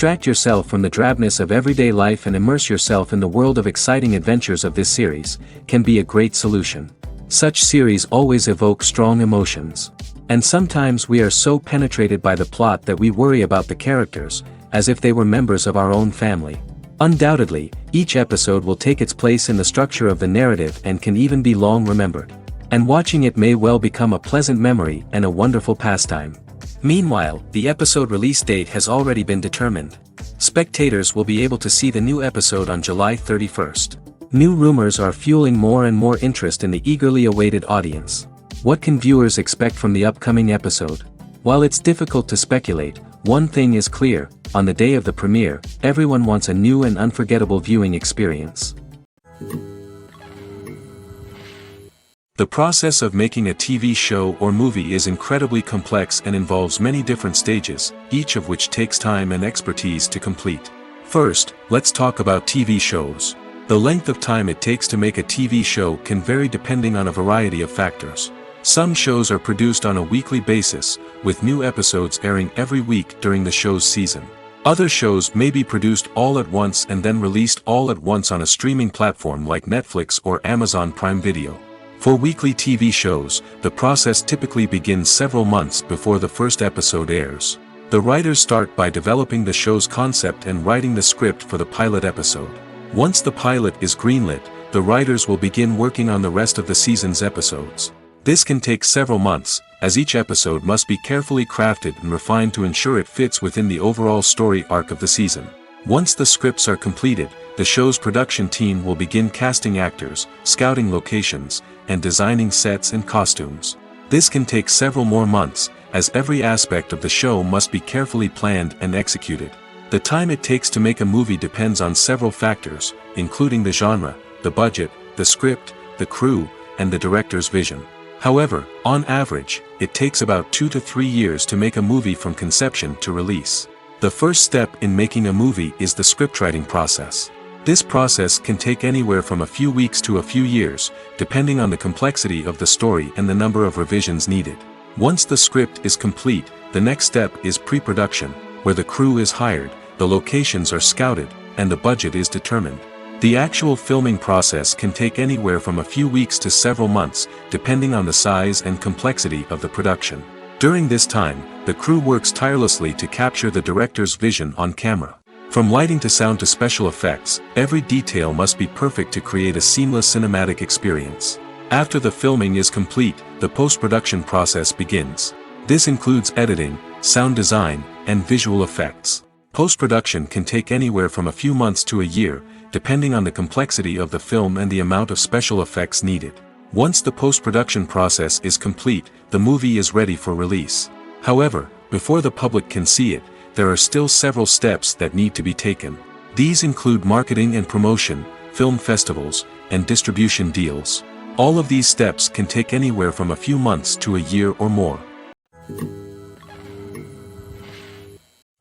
Distract yourself from the drabness of everyday life and immerse yourself in the world of exciting adventures of this series, can be a great solution. Such series always evoke strong emotions. And sometimes we are so penetrated by the plot that we worry about the characters, as if they were members of our own family. Undoubtedly, each episode will take its place in the structure of the narrative and can even be long remembered. And watching it may well become a pleasant memory and a wonderful pastime. Meanwhile, the episode release date has already been determined. Spectators will be able to see the new episode on July 31st. New rumors are fueling more and more interest in the eagerly awaited audience. What can viewers expect from the upcoming episode? While it's difficult to speculate, one thing is clear: on the day of the premiere, everyone wants a new and unforgettable viewing experience. The process of making a TV show or movie is incredibly complex and involves many different stages, each of which takes time and expertise to complete. First, let's talk about TV shows. The length of time it takes to make a TV show can vary depending on a variety of factors. Some shows are produced on a weekly basis, with new episodes airing every week during the show's season. Other shows may be produced all at once and then released all at once on a streaming platform like Netflix or Amazon Prime Video. For weekly TV shows, the process typically begins several months before the first episode airs. The writers start by developing the show's concept and writing the script for the pilot episode. Once the pilot is greenlit, the writers will begin working on the rest of the season's episodes. This can take several months, as each episode must be carefully crafted and refined to ensure it fits within the overall story arc of the season. Once the scripts are completed, the show's production team will begin casting actors, scouting locations, and designing sets and costumes. This can take several more months, as every aspect of the show must be carefully planned and executed. The time it takes to make a movie depends on several factors, including the genre, the budget, the script, the crew, and the director's vision. However, on average, it takes about 2 to 3 years to make a movie from conception to release. The first step in making a movie is the scriptwriting process. This process can take anywhere from a few weeks to a few years, depending on the complexity of the story and the number of revisions needed. Once the script is complete, the next step is pre-production, where the crew is hired, the locations are scouted, and the budget is determined. The actual filming process can take anywhere from a few weeks to several months, depending on the size and complexity of the production. During this time, the crew works tirelessly to capture the director's vision on camera. From lighting to sound to special effects, every detail must be perfect to create a seamless cinematic experience. After the filming is complete, the post-production process begins. This includes editing, sound design, and visual effects. Post-production can take anywhere from a few months to a year, depending on the complexity of the film and the amount of special effects needed. Once the post-production process is complete, the movie is ready for release. However, before the public can see it, there are still several steps that need to be taken. These include marketing and promotion, film festivals, and distribution deals. All of these steps can take anywhere from a few months to a year or more.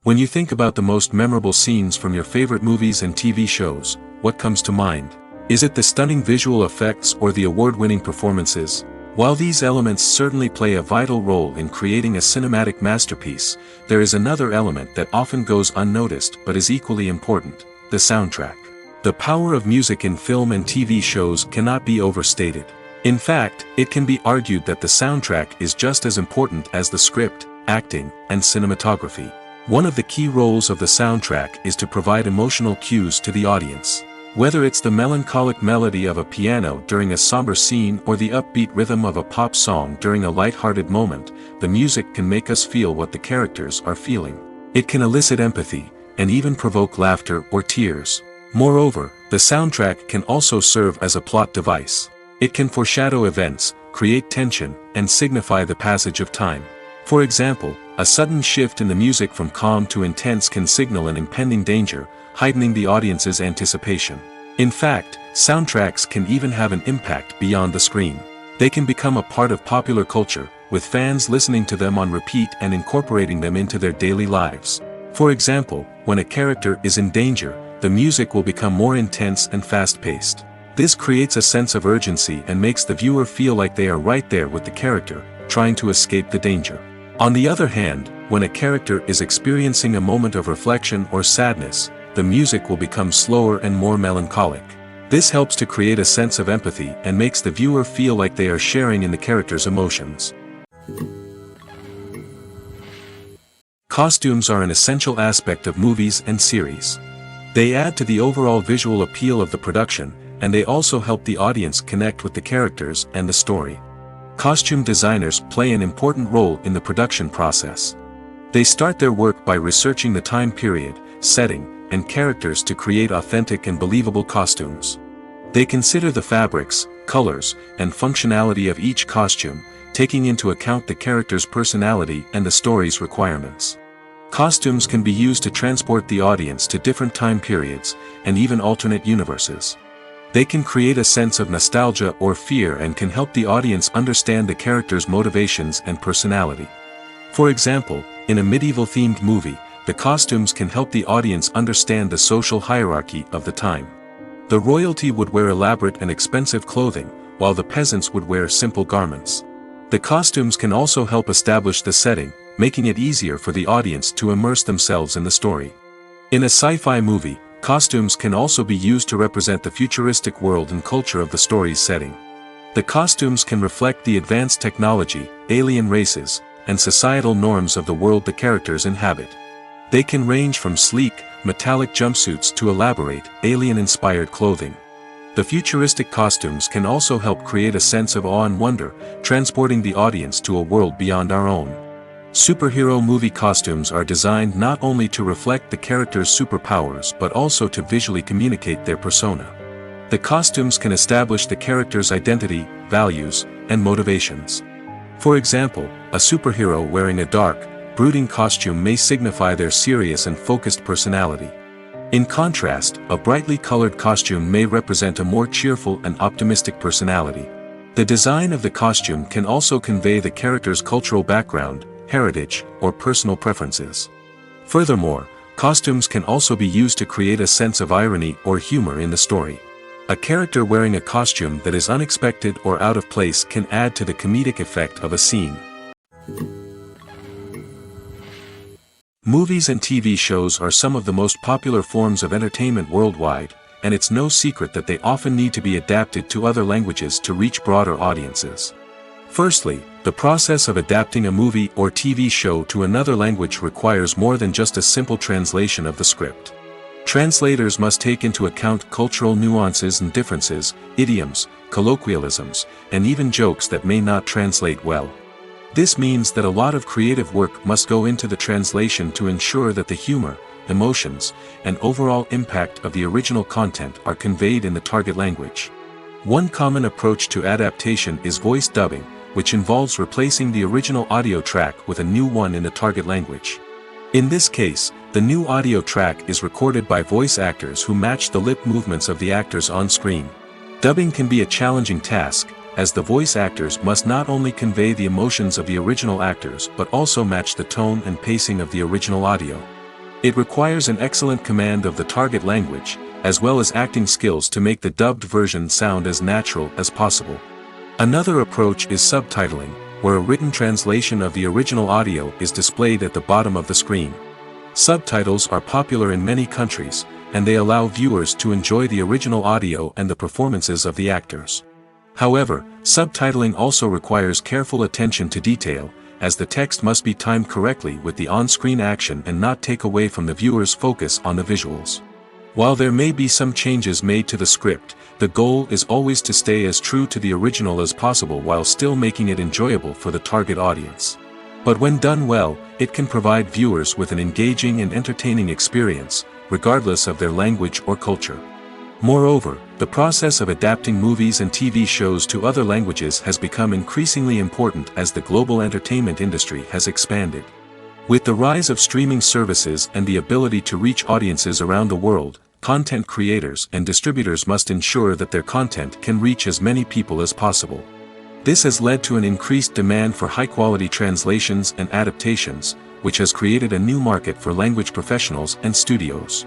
When you think about the most memorable scenes from your favorite movies and TV shows, what comes to mind? Is it the stunning visual effects or the award-winning performances? While these elements certainly play a vital role in creating a cinematic masterpiece, there is another element that often goes unnoticed but is equally important: the soundtrack. The power of music in film and TV shows cannot be overstated. In fact, it can be argued that the soundtrack is just as important as the script, acting, and cinematography. One of the key roles of the soundtrack is to provide emotional cues to the audience. Whether it's the melancholic melody of a piano during a somber scene or the upbeat rhythm of a pop song during a light-hearted moment, the music can make us feel what the characters are feeling. It can elicit empathy, and even provoke laughter or tears. Moreover, the soundtrack can also serve as a plot device. It can foreshadow events, create tension, and signify the passage of time. For example, a sudden shift in the music from calm to intense can signal an impending danger, heightening the audience's anticipation. In fact, soundtracks can even have an impact beyond the screen. They can become a part of popular culture, with fans listening to them on repeat and incorporating them into their daily lives. For example, when a character is in danger, the music will become more intense and fast-paced. This creates a sense of urgency and makes the viewer feel like they are right there with the character, trying to escape the danger. On the other hand, when a character is experiencing a moment of reflection or sadness, the music will become slower and more melancholic. This helps to create a sense of empathy and makes the viewer feel like they are sharing in the character's emotions. Costumes are an essential aspect of movies and series. They add to the overall visual appeal of the production, and they also help the audience connect with the characters and the story. Costume designers play an important role in the production process. They start their work by researching the time period, setting, and characters to create authentic and believable costumes. They consider the fabrics, colors, and functionality of each costume, taking into account the character's personality and the story's requirements. Costumes can be used to transport the audience to different time periods, and even alternate universes. They can create a sense of nostalgia or fear and can help the audience understand the character's motivations and personality. For example, in a medieval-themed movie, the costumes can help the audience understand the social hierarchy of the time. The royalty would wear elaborate and expensive clothing, while the peasants would wear simple garments. The costumes can also help establish the setting, making it easier for the audience to immerse themselves in the story. In a sci-fi movie, costumes can also be used to represent the futuristic world and culture of the story's setting. The costumes can reflect the advanced technology, alien races, and societal norms of the world the characters inhabit. They can range from sleek, metallic jumpsuits to elaborate, alien-inspired clothing. The futuristic costumes can also help create a sense of awe and wonder, transporting the audience to a world beyond our own. Superhero movie costumes are designed not only to reflect the character's superpowers but also to visually communicate their persona. The costumes can establish the character's identity, values, and motivations. For example, a superhero wearing a dark, brooding costume may signify their serious and focused personality. In contrast, a brightly colored costume may represent a more cheerful and optimistic personality. The design of the costume can also convey the character's cultural background, heritage, or personal preferences. Furthermore, costumes can also be used to create a sense of irony or humor in the story. A character wearing a costume that is unexpected or out of place can add to the comedic effect of a scene. Movies and TV shows are some of the most popular forms of entertainment worldwide, and it's no secret that they often need to be adapted to other languages to reach broader audiences. Firstly, the process of adapting a movie or TV show to another language requires more than just a simple translation of the script. Translators must take into account cultural nuances and differences, idioms, colloquialisms, and even jokes that may not translate well. This means that a lot of creative work must go into the translation to ensure that the humor, emotions, and overall impact of the original content are conveyed in the target language. One common approach to adaptation is voice dubbing, which involves replacing the original audio track with a new one in the target language. In this case, the new audio track is recorded by voice actors who match the lip movements of the actors on screen. Dubbing can be a challenging task, as the voice actors must not only convey the emotions of the original actors but also match the tone and pacing of the original audio. It requires an excellent command of the target language, as well as acting skills to make the dubbed version sound as natural as possible. Another approach is subtitling, where a written translation of the original audio is displayed at the bottom of the screen. Subtitles are popular in many countries, and they allow viewers to enjoy the original audio and the performances of the actors. However, subtitling also requires careful attention to detail, as the text must be timed correctly with the on-screen action and not take away from the viewer's focus on the visuals. While there may be some changes made to the script, the goal is always to stay as true to the original as possible while still making it enjoyable for the target audience. But when done well, it can provide viewers with an engaging and entertaining experience, regardless of their language or culture. Moreover, the process of adapting movies and TV shows to other languages has become increasingly important as the global entertainment industry has expanded. With the rise of streaming services and the ability to reach audiences around the world, content creators and distributors must ensure that their content can reach as many people as possible. This has led to an increased demand for high-quality translations and adaptations, which has created a new market for language professionals and studios.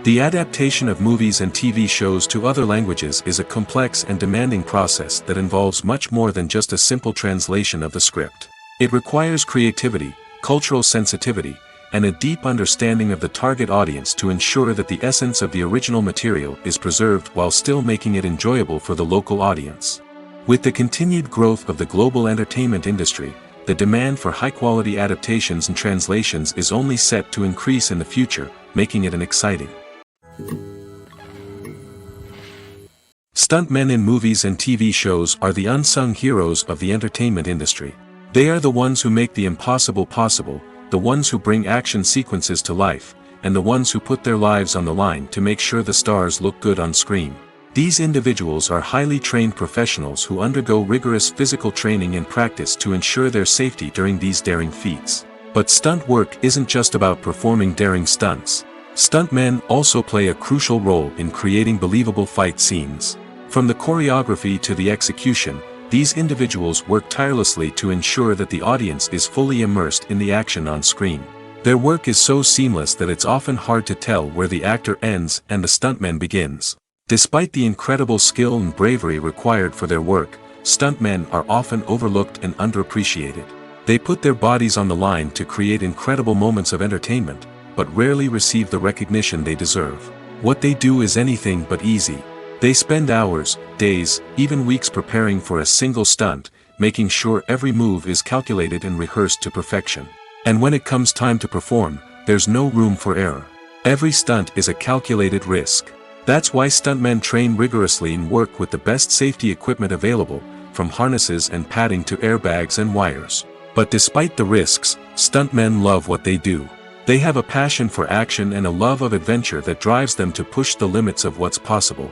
The adaptation of movies and TV shows to other languages is a complex and demanding process that involves much more than just a simple translation of the script. It requires creativity, cultural sensitivity, and a deep understanding of the target audience to ensure that the essence of the original material is preserved while still making it enjoyable for the local audience. With the continued growth of the global entertainment industry, the demand for high-quality adaptations and translations is only set to increase in the future, making it an exciting. Stuntmen in movies and TV shows are the unsung heroes of the entertainment industry. They are the ones who make the impossible possible, the ones who bring action sequences to life, and the ones who put their lives on the line to make sure the stars look good on screen. These individuals are highly trained professionals who undergo rigorous physical training and practice to ensure their safety during these daring feats. But stunt work isn't just about performing daring stunts. Stuntmen also play a crucial role in creating believable fight scenes. From the choreography to the execution, these individuals work tirelessly to ensure that the audience is fully immersed in the action on screen. Their work is so seamless that it's often hard to tell where the actor ends and the stuntman begins. Despite the incredible skill and bravery required for their work, stuntmen are often overlooked and underappreciated. They put their bodies on the line to create incredible moments of entertainment, but rarely receive the recognition they deserve. What they do is anything but easy. They spend hours, days, even weeks preparing for a single stunt, making sure every move is calculated and rehearsed to perfection. And when it comes time to perform, there's no room for error. Every stunt is a calculated risk. That's why stuntmen train rigorously and work with the best safety equipment available, from harnesses and padding to airbags and wires. But despite the risks, stuntmen love what they do. They have a passion for action and a love of adventure that drives them to push the limits of what's possible.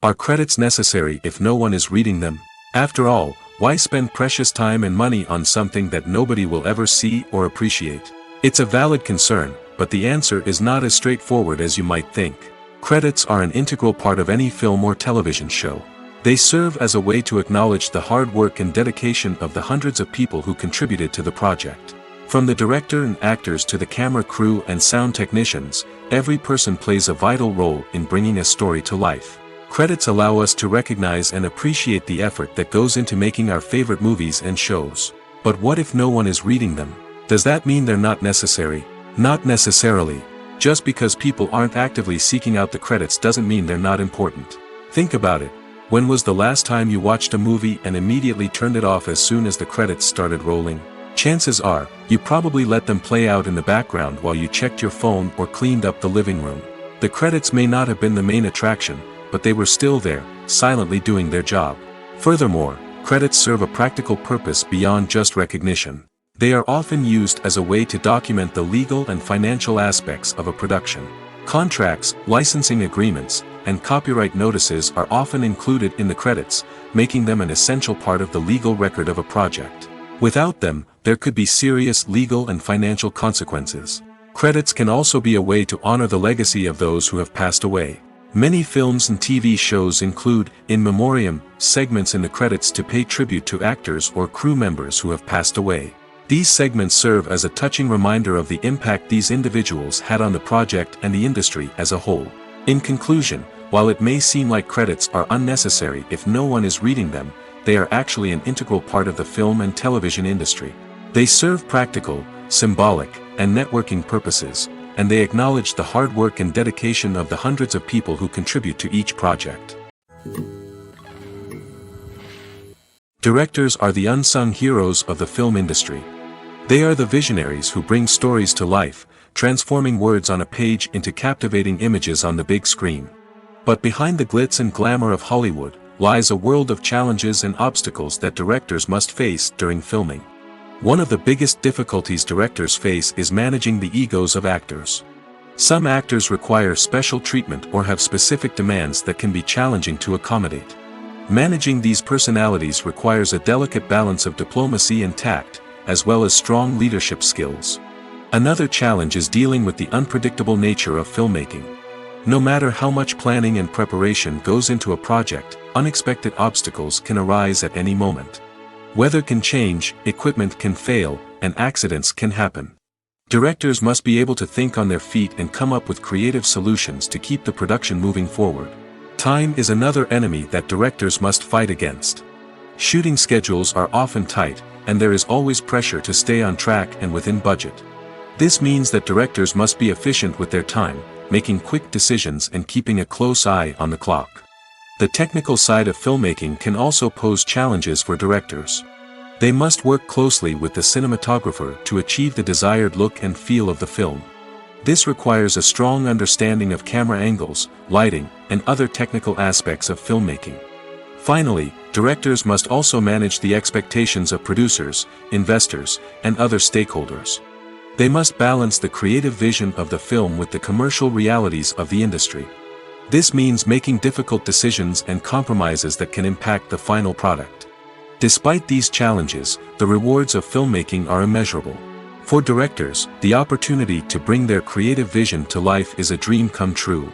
Are credits necessary if no one is reading them? After all, why spend precious time and money on something that nobody will ever see or appreciate? It's a valid concern, but the answer is not as straightforward as you might think. Credits are an integral part of any film or television show. They serve as a way to acknowledge the hard work and dedication of the hundreds of people who contributed to the project. From the director and actors to the camera crew and sound technicians, every person plays a vital role in bringing a story to life. Credits allow us to recognize and appreciate the effort that goes into making our favorite movies and shows. But what if no one is reading them? Does that mean they're not necessary? Not necessarily. Just because people aren't actively seeking out the credits doesn't mean they're not important. Think about it. When was the last time you watched a movie and immediately turned it off as soon as the credits started rolling? Chances are, you probably let them play out in the background while you checked your phone or cleaned up the living room. The credits may not have been the main attraction, but they were still there, silently doing their job. Furthermore, credits serve a practical purpose beyond just recognition. They are often used as a way to document the legal and financial aspects of a production. Contracts, licensing agreements, and copyright notices are often included in the credits, making them an essential part of the legal record of a project. Without them, there could be serious legal and financial consequences. Credits can also be a way to honor the legacy of those who have passed away. Many films and TV shows include, in memoriam, segments in the credits to pay tribute to actors or crew members who have passed away. These segments serve as a touching reminder of the impact these individuals had on the project and the industry as a whole. In conclusion, while it may seem like credits are unnecessary if no one is reading them, they are actually an integral part of the film and television industry. They serve practical, symbolic, and networking purposes, and they acknowledge the hard work and dedication of the hundreds of people who contribute to each project. Directors are the unsung heroes of the film industry. They are the visionaries who bring stories to life, transforming words on a page into captivating images on the big screen. But behind the glitz and glamour of Hollywood, lies a world of challenges and obstacles that directors must face during filming. One of the biggest difficulties directors face is managing the egos of actors. Some actors require special treatment or have specific demands that can be challenging to accommodate. Managing these personalities requires a delicate balance of diplomacy and tact, as well as strong leadership skills. Another challenge is dealing with the unpredictable nature of filmmaking. No matter how much planning and preparation goes into a project, unexpected obstacles can arise at any moment. Weather can change, equipment can fail, and accidents can happen. Directors must be able to think on their feet and come up with creative solutions to keep the production moving forward. Time is another enemy that directors must fight against. Shooting schedules are often tight, and there is always pressure to stay on track and within budget. This means that directors must be efficient with their time, making quick decisions and keeping a close eye on the clock. The technical side of filmmaking can also pose challenges for directors. They must work closely with the cinematographer to achieve the desired look and feel of the film. This requires a strong understanding of camera angles, lighting, and other technical aspects of filmmaking. Finally, directors must also manage the expectations of producers, investors, and other stakeholders. They must balance the creative vision of the film with the commercial realities of the industry. This means making difficult decisions and compromises that can impact the final product. Despite these challenges, the rewards of filmmaking are immeasurable. For directors, the opportunity to bring their creative vision to life is a dream come true.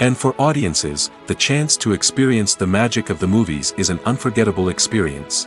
And for audiences, the chance to experience the magic of the movies is an unforgettable experience.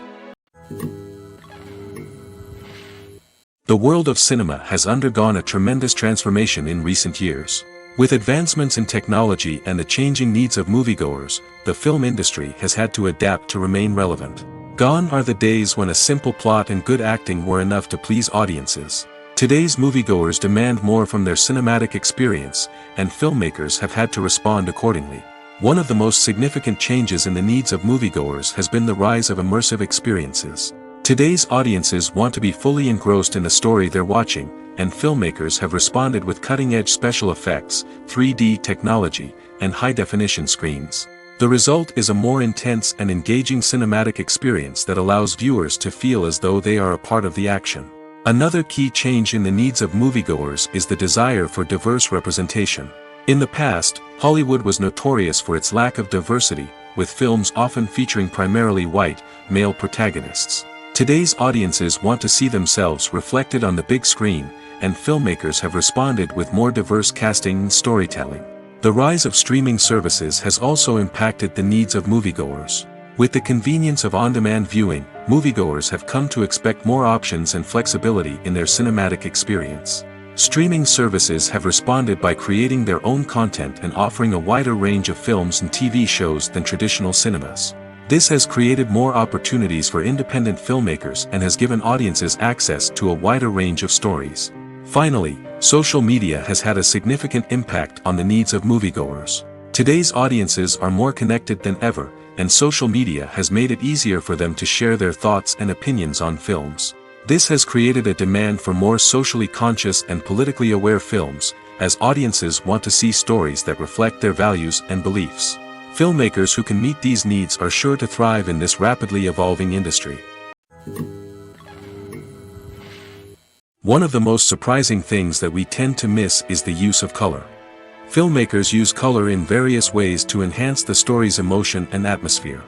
The world of cinema has undergone a tremendous transformation in recent years. With advancements in technology and the changing needs of moviegoers, the film industry has had to adapt to remain relevant. Gone are the days when a simple plot and good acting were enough to please audiences. Today's moviegoers demand more from their cinematic experience, and filmmakers have had to respond accordingly. One of the most significant changes in the needs of moviegoers has been the rise of immersive experiences. Today's audiences want to be fully engrossed in the story they're watching, and filmmakers have responded with cutting-edge special effects, 3D technology, and high-definition screens. The result is a more intense and engaging cinematic experience that allows viewers to feel as though they are a part of the action. Another key change in the needs of moviegoers is the desire for diverse representation. In the past, Hollywood was notorious for its lack of diversity, with films often featuring primarily white, male protagonists. Today's audiences want to see themselves reflected on the big screen, and filmmakers have responded with more diverse casting and storytelling. The rise of streaming services has also impacted the needs of moviegoers. With the convenience of on-demand viewing, moviegoers have come to expect more options and flexibility in their cinematic experience. Streaming services have responded by creating their own content and offering a wider range of films and TV shows than traditional cinemas. This has created more opportunities for independent filmmakers and has given audiences access to a wider range of stories. Finally, social media has had a significant impact on the needs of moviegoers. Today's audiences are more connected than ever, and social media has made it easier for them to share their thoughts and opinions on films. This has created a demand for more socially conscious and politically aware films, as audiences want to see stories that reflect their values and beliefs. Filmmakers who can meet these needs are sure to thrive in this rapidly evolving industry. One of the most surprising things that we tend to miss is the use of color. Filmmakers use color in various ways to enhance the story's emotion and atmosphere.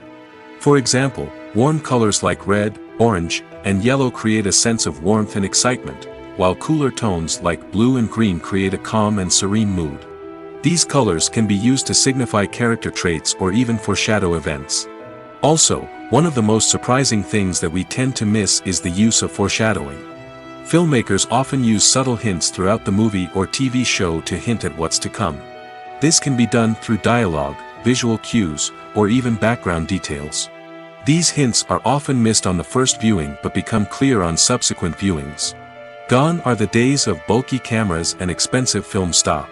For example, warm colors like red, orange, and yellow create a sense of warmth and excitement, while cooler tones like blue and green create a calm and serene mood. These colors can be used to signify character traits or even foreshadow events. Also, one of the most surprising things that we tend to miss is the use of foreshadowing. Filmmakers often use subtle hints throughout the movie or TV show to hint at what's to come. This can be done through dialogue, visual cues, or even background details. These hints are often missed on the first viewing but become clear on subsequent viewings. Gone are the days of bulky cameras and expensive film stock.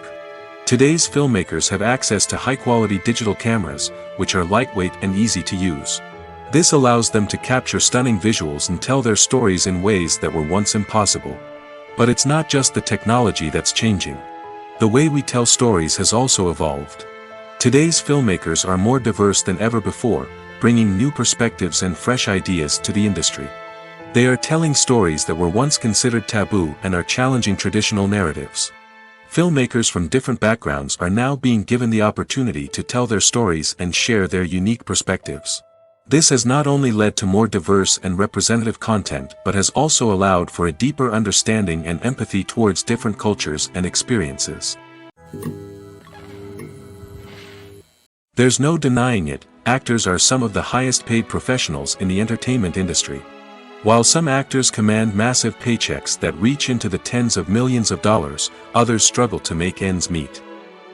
Today's filmmakers have access to high-quality digital cameras, which are lightweight and easy to use. This allows them to capture stunning visuals and tell their stories in ways that were once impossible. But it's not just the technology that's changing. The way we tell stories has also evolved. Today's filmmakers are more diverse than ever before, bringing new perspectives and fresh ideas to the industry. They are telling stories that were once considered taboo and are challenging traditional narratives. Filmmakers from different backgrounds are now being given the opportunity to tell their stories and share their unique perspectives. This has not only led to more diverse and representative content but has also allowed for a deeper understanding and empathy towards different cultures and experiences. There's no denying it, actors are some of the highest paid professionals in the entertainment industry. While some actors command massive paychecks that reach into the tens of millions of dollars, others struggle to make ends meet.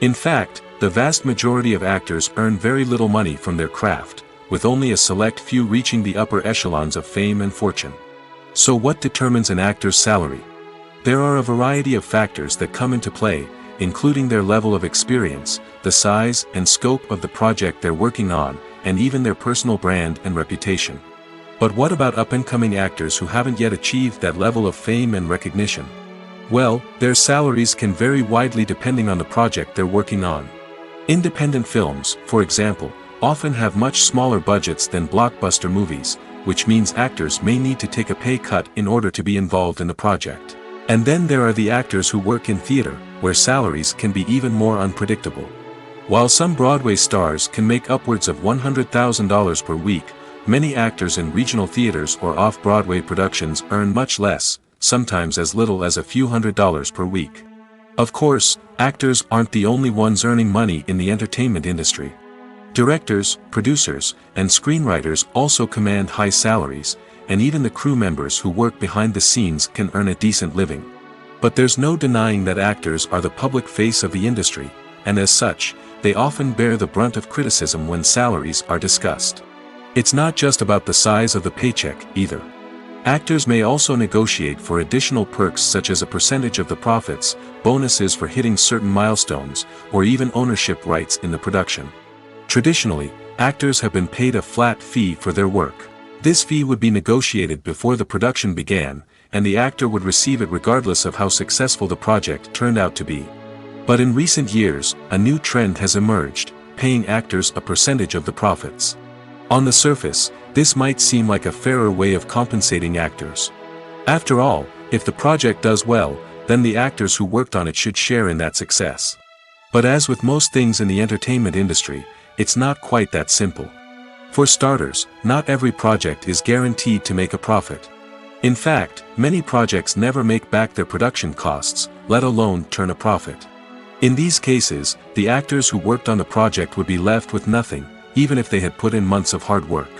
In fact, the vast majority of actors earn very little money from their craft, with only a select few reaching the upper echelons of fame and fortune. So what determines an actor's salary? There are a variety of factors that come into play, including their level of experience, the size and scope of the project they're working on, and even their personal brand and reputation. But what about up-and-coming actors who haven't yet achieved that level of fame and recognition? Well, their salaries can vary widely depending on the project they're working on. Independent films, for example, often have much smaller budgets than blockbuster movies, which means actors may need to take a pay cut in order to be involved in the project. And then there are the actors who work in theater, where salaries can be even more unpredictable. While some Broadway stars can make upwards of $100,000 per week, many actors in regional theaters or off-Broadway productions earn much less, sometimes as little as a few $100s per week. Of course, actors aren't the only ones earning money in the entertainment industry. Directors, producers, and screenwriters also command high salaries, and even the crew members who work behind the scenes can earn a decent living. But there's no denying that actors are the public face of the industry, and as such, they often bear the brunt of criticism when salaries are discussed. It's not just about the size of the paycheck, either. Actors may also negotiate for additional perks such as a percentage of the profits, bonuses for hitting certain milestones, or even ownership rights in the production. Traditionally, actors have been paid a flat fee for their work. This fee would be negotiated before the production began, and the actor would receive it regardless of how successful the project turned out to be. But in recent years, a new trend has emerged, paying actors a percentage of the profits. On the surface, this might seem like a fairer way of compensating actors. After all, if the project does well, then the actors who worked on it should share in that success. But as with most things in the entertainment industry, it's not quite that simple. For starters, not every project is guaranteed to make a profit. In fact, many projects never make back their production costs, let alone turn a profit. In these cases, the actors who worked on the project would be left with nothing, even if they had put in months of hard work.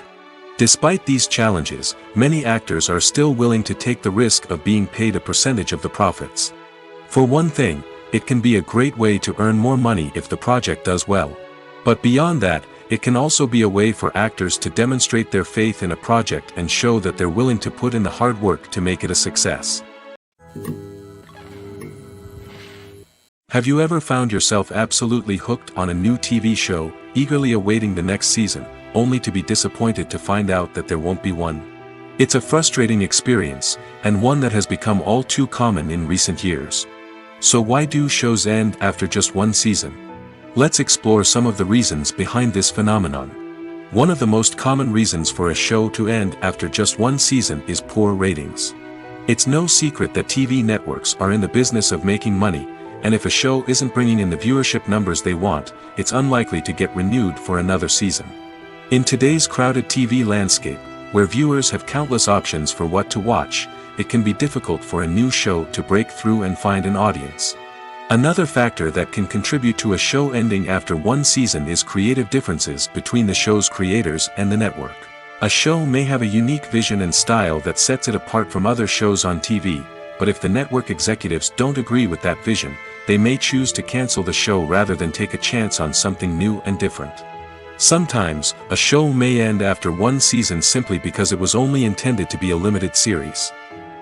Despite these challenges, many actors are still willing to take the risk of being paid a percentage of the profits. For one thing, it can be a great way to earn more money if the project does well. But beyond that, it can also be a way for actors to demonstrate their faith in a project and show that they're willing to put in the hard work to make it a success. Have you ever found yourself absolutely hooked on a new TV show, eagerly awaiting the next season, only to be disappointed to find out that there won't be one? It's a frustrating experience, and one that has become all too common in recent years. So why do shows end after just one season? Let's explore some of the reasons behind this phenomenon. One of the most common reasons for a show to end after just one season is poor ratings. It's no secret that TV networks are in the business of making money, and if a show isn't bringing in the viewership numbers they want, it's unlikely to get renewed for another season. In today's crowded TV landscape, where viewers have countless options for what to watch, it can be difficult for a new show to break through and find an audience. Another factor that can contribute to a show ending after one season is creative differences between the show's creators and the network. A show may have a unique vision and style that sets it apart from other shows on TV, but if the network executives don't agree with that vision, they may choose to cancel the show rather than take a chance on something new and different. Sometimes, a show may end after one season simply because it was only intended to be a limited series.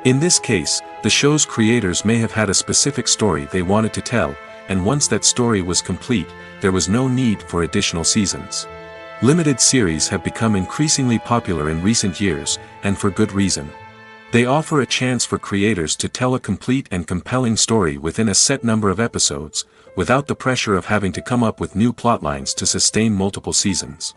In this case, the show's creators may have had a specific story they wanted to tell, and once that story was complete, there was no need for additional seasons. Limited series have become increasingly popular in recent years, and for good reason. They offer a chance for creators to tell a complete and compelling story within a set number of episodes, without the pressure of having to come up with new plotlines to sustain multiple seasons.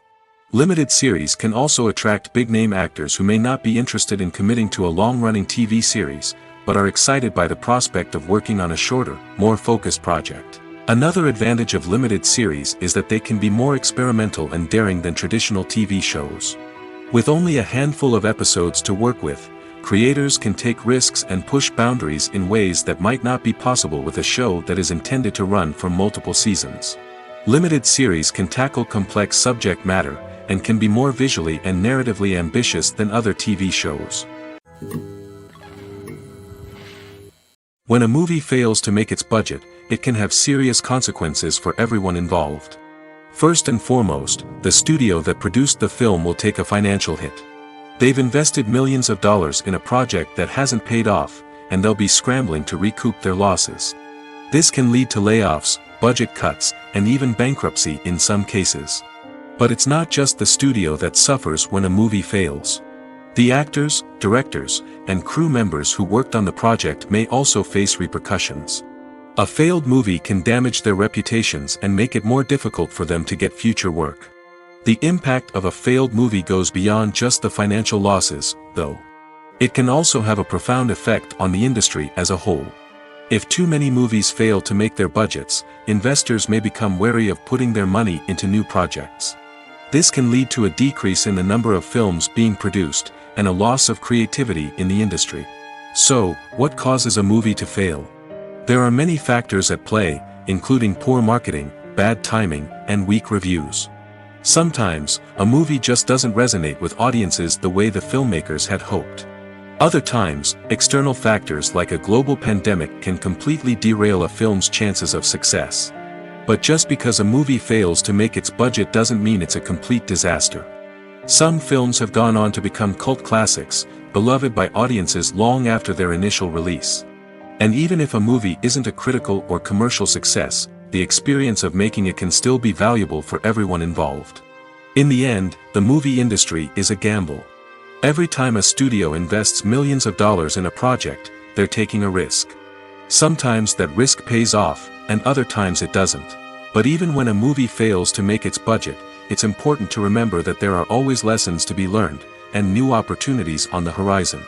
Limited series can also attract big-name actors who may not be interested in committing to a long-running TV series, but are excited by the prospect of working on a shorter, more focused project. Another advantage of limited series is that they can be more experimental and daring than traditional TV shows. With only a handful of episodes to work with, creators can take risks and push boundaries in ways that might not be possible with a show that is intended to run for multiple seasons. Limited series can tackle complex subject matter, and can be more visually and narratively ambitious than other TV shows. When a movie fails to make its budget, it can have serious consequences for everyone involved. First and foremost, the studio that produced the film will take a financial hit. They've invested millions of dollars in a project that hasn't paid off, and they'll be scrambling to recoup their losses. This can lead to layoffs, budget cuts, and even bankruptcy in some cases. But it's not just the studio that suffers when a movie fails. The actors, directors, and crew members who worked on the project may also face repercussions. A failed movie can damage their reputations and make it more difficult for them to get future work. The impact of a failed movie goes beyond just the financial losses, though. It can also have a profound effect on the industry as a whole. If too many movies fail to make their budgets, investors may become wary of putting their money into new projects. This can lead to a decrease in the number of films being produced, and a loss of creativity in the industry. So, what causes a movie to fail? There are many factors at play, including poor marketing, bad timing, and weak reviews. Sometimes, a movie just doesn't resonate with audiences the way the filmmakers had hoped. Other times, external factors like a global pandemic can completely derail a film's chances of success. But just because a movie fails to make its budget doesn't mean it's a complete disaster. Some films have gone on to become cult classics, beloved by audiences long after their initial release. And even if a movie isn't a critical or commercial success, the experience of making it can still be valuable for everyone involved. In the end, the movie industry is a gamble. Every time a studio invests millions of dollars in a project, they're taking a risk. Sometimes that risk pays off, and other times it doesn't. But even when a movie fails to make its budget, it's important to remember that there are always lessons to be learned, and new opportunities on the horizon.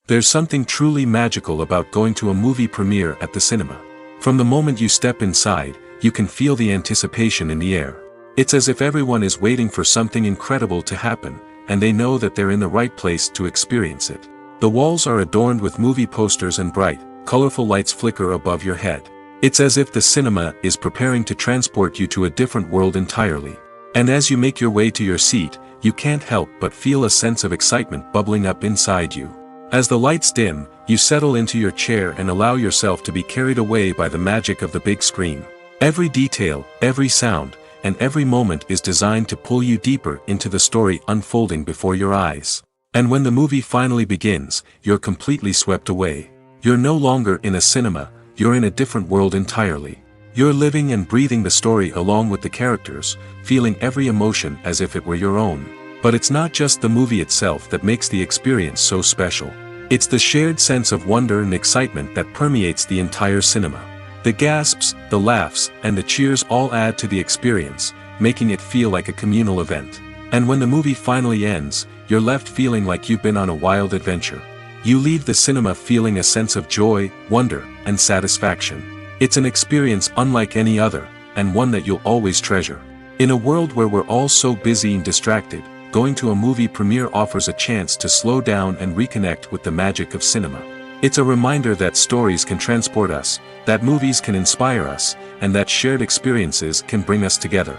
There's something truly magical about going to a movie premiere at the cinema. From the moment you step inside, you can feel the anticipation in the air. It's as if everyone is waiting for something incredible to happen, and they know that they're in the right place to experience it. The walls are adorned with movie posters and bright, colorful lights flicker above your head. It's as if the cinema is preparing to transport you to a different world entirely. And as you make your way to your seat, you can't help but feel a sense of excitement bubbling up inside you. As the lights dim, you settle into your chair and allow yourself to be carried away by the magic of the big screen. Every detail, every sound, and every moment is designed to pull you deeper into the story unfolding before your eyes. And when the movie finally begins, you're completely swept away. You're no longer in a cinema, you're in a different world entirely. You're living and breathing the story along with the characters, feeling every emotion as if it were your own. But it's not just the movie itself that makes the experience so special. It's the shared sense of wonder and excitement that permeates the entire cinema. The gasps, the laughs, and the cheers all add to the experience, making it feel like a communal event. And when the movie finally ends, you're left feeling like you've been on a wild adventure. You leave the cinema feeling a sense of joy, wonder, and satisfaction. It's an experience unlike any other, and one that you'll always treasure. In a world where we're all so busy and distracted, going to a movie premiere offers a chance to slow down and reconnect with the magic of cinema. It's a reminder that stories can transport us, that movies can inspire us, and that shared experiences can bring us together.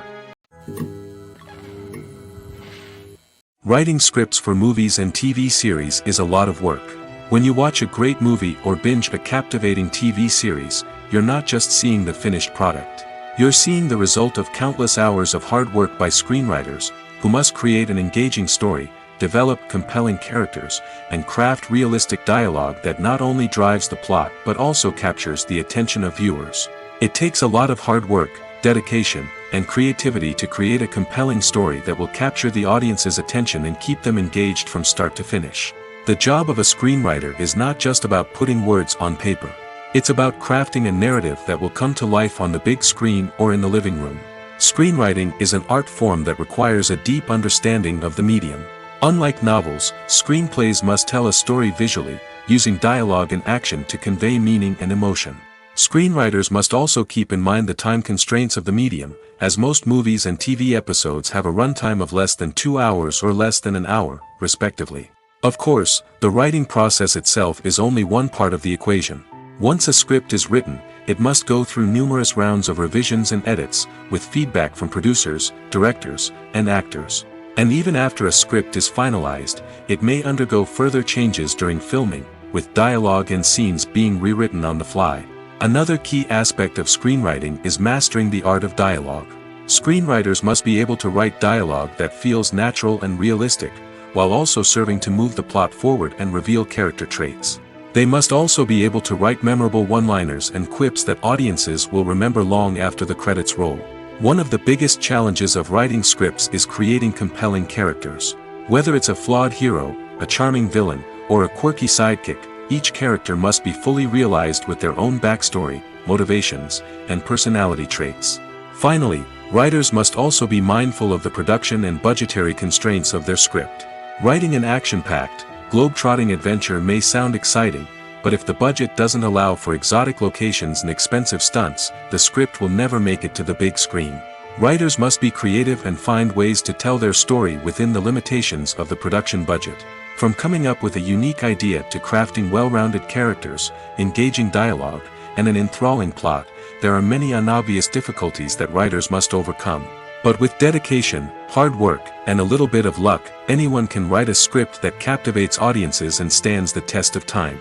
Writing scripts for movies and TV series is a lot of work. When you watch a great movie or binge a captivating TV series, you're not just seeing the finished product. You're seeing the result of countless hours of hard work by screenwriters, who must create an engaging story, develop compelling characters, and craft realistic dialogue that not only drives the plot but also captures the attention of viewers. It takes a lot of hard work, dedication, and creativity to create a compelling story that will capture the audience's attention and keep them engaged from start to finish. The job of a screenwriter is not just about putting words on paper. It's about crafting a narrative that will come to life on the big screen or in the living room. Screenwriting is an art form that requires a deep understanding of the medium. Unlike novels, screenplays must tell a story visually, using dialogue and action to convey meaning and emotion. Screenwriters must also keep in mind the time constraints of the medium, as most movies and TV episodes have a runtime of less than 2 hours or less than an hour, respectively. Of course, the writing process itself is only one part of the equation. Once a script is written, it must go through numerous rounds of revisions and edits, with feedback from producers, directors, and actors. And even after a script is finalized, it may undergo further changes during filming, with dialogue and scenes being rewritten on the fly. Another key aspect of screenwriting is mastering the art of dialogue. Screenwriters must be able to write dialogue that feels natural and realistic, while also serving to move the plot forward and reveal character traits. They must also be able to write memorable one-liners and quips that audiences will remember long after the credits roll. One of the biggest challenges of writing scripts is creating compelling characters. Whether it's a flawed hero, a charming villain, or a quirky sidekick, each character must be fully realized with their own backstory, motivations, and personality traits. Finally, writers must also be mindful of the production and budgetary constraints of their script. Writing an action-packed, globe-trotting adventure may sound exciting, but if the budget doesn't allow for exotic locations and expensive stunts, the script will never make it to the big screen. Writers must be creative and find ways to tell their story within the limitations of the production budget. From coming up with a unique idea to crafting well-rounded characters, engaging dialogue, and an enthralling plot, there are many unobvious difficulties that writers must overcome. But with dedication, hard work, and a little bit of luck, anyone can write a script that captivates audiences and stands the test of time.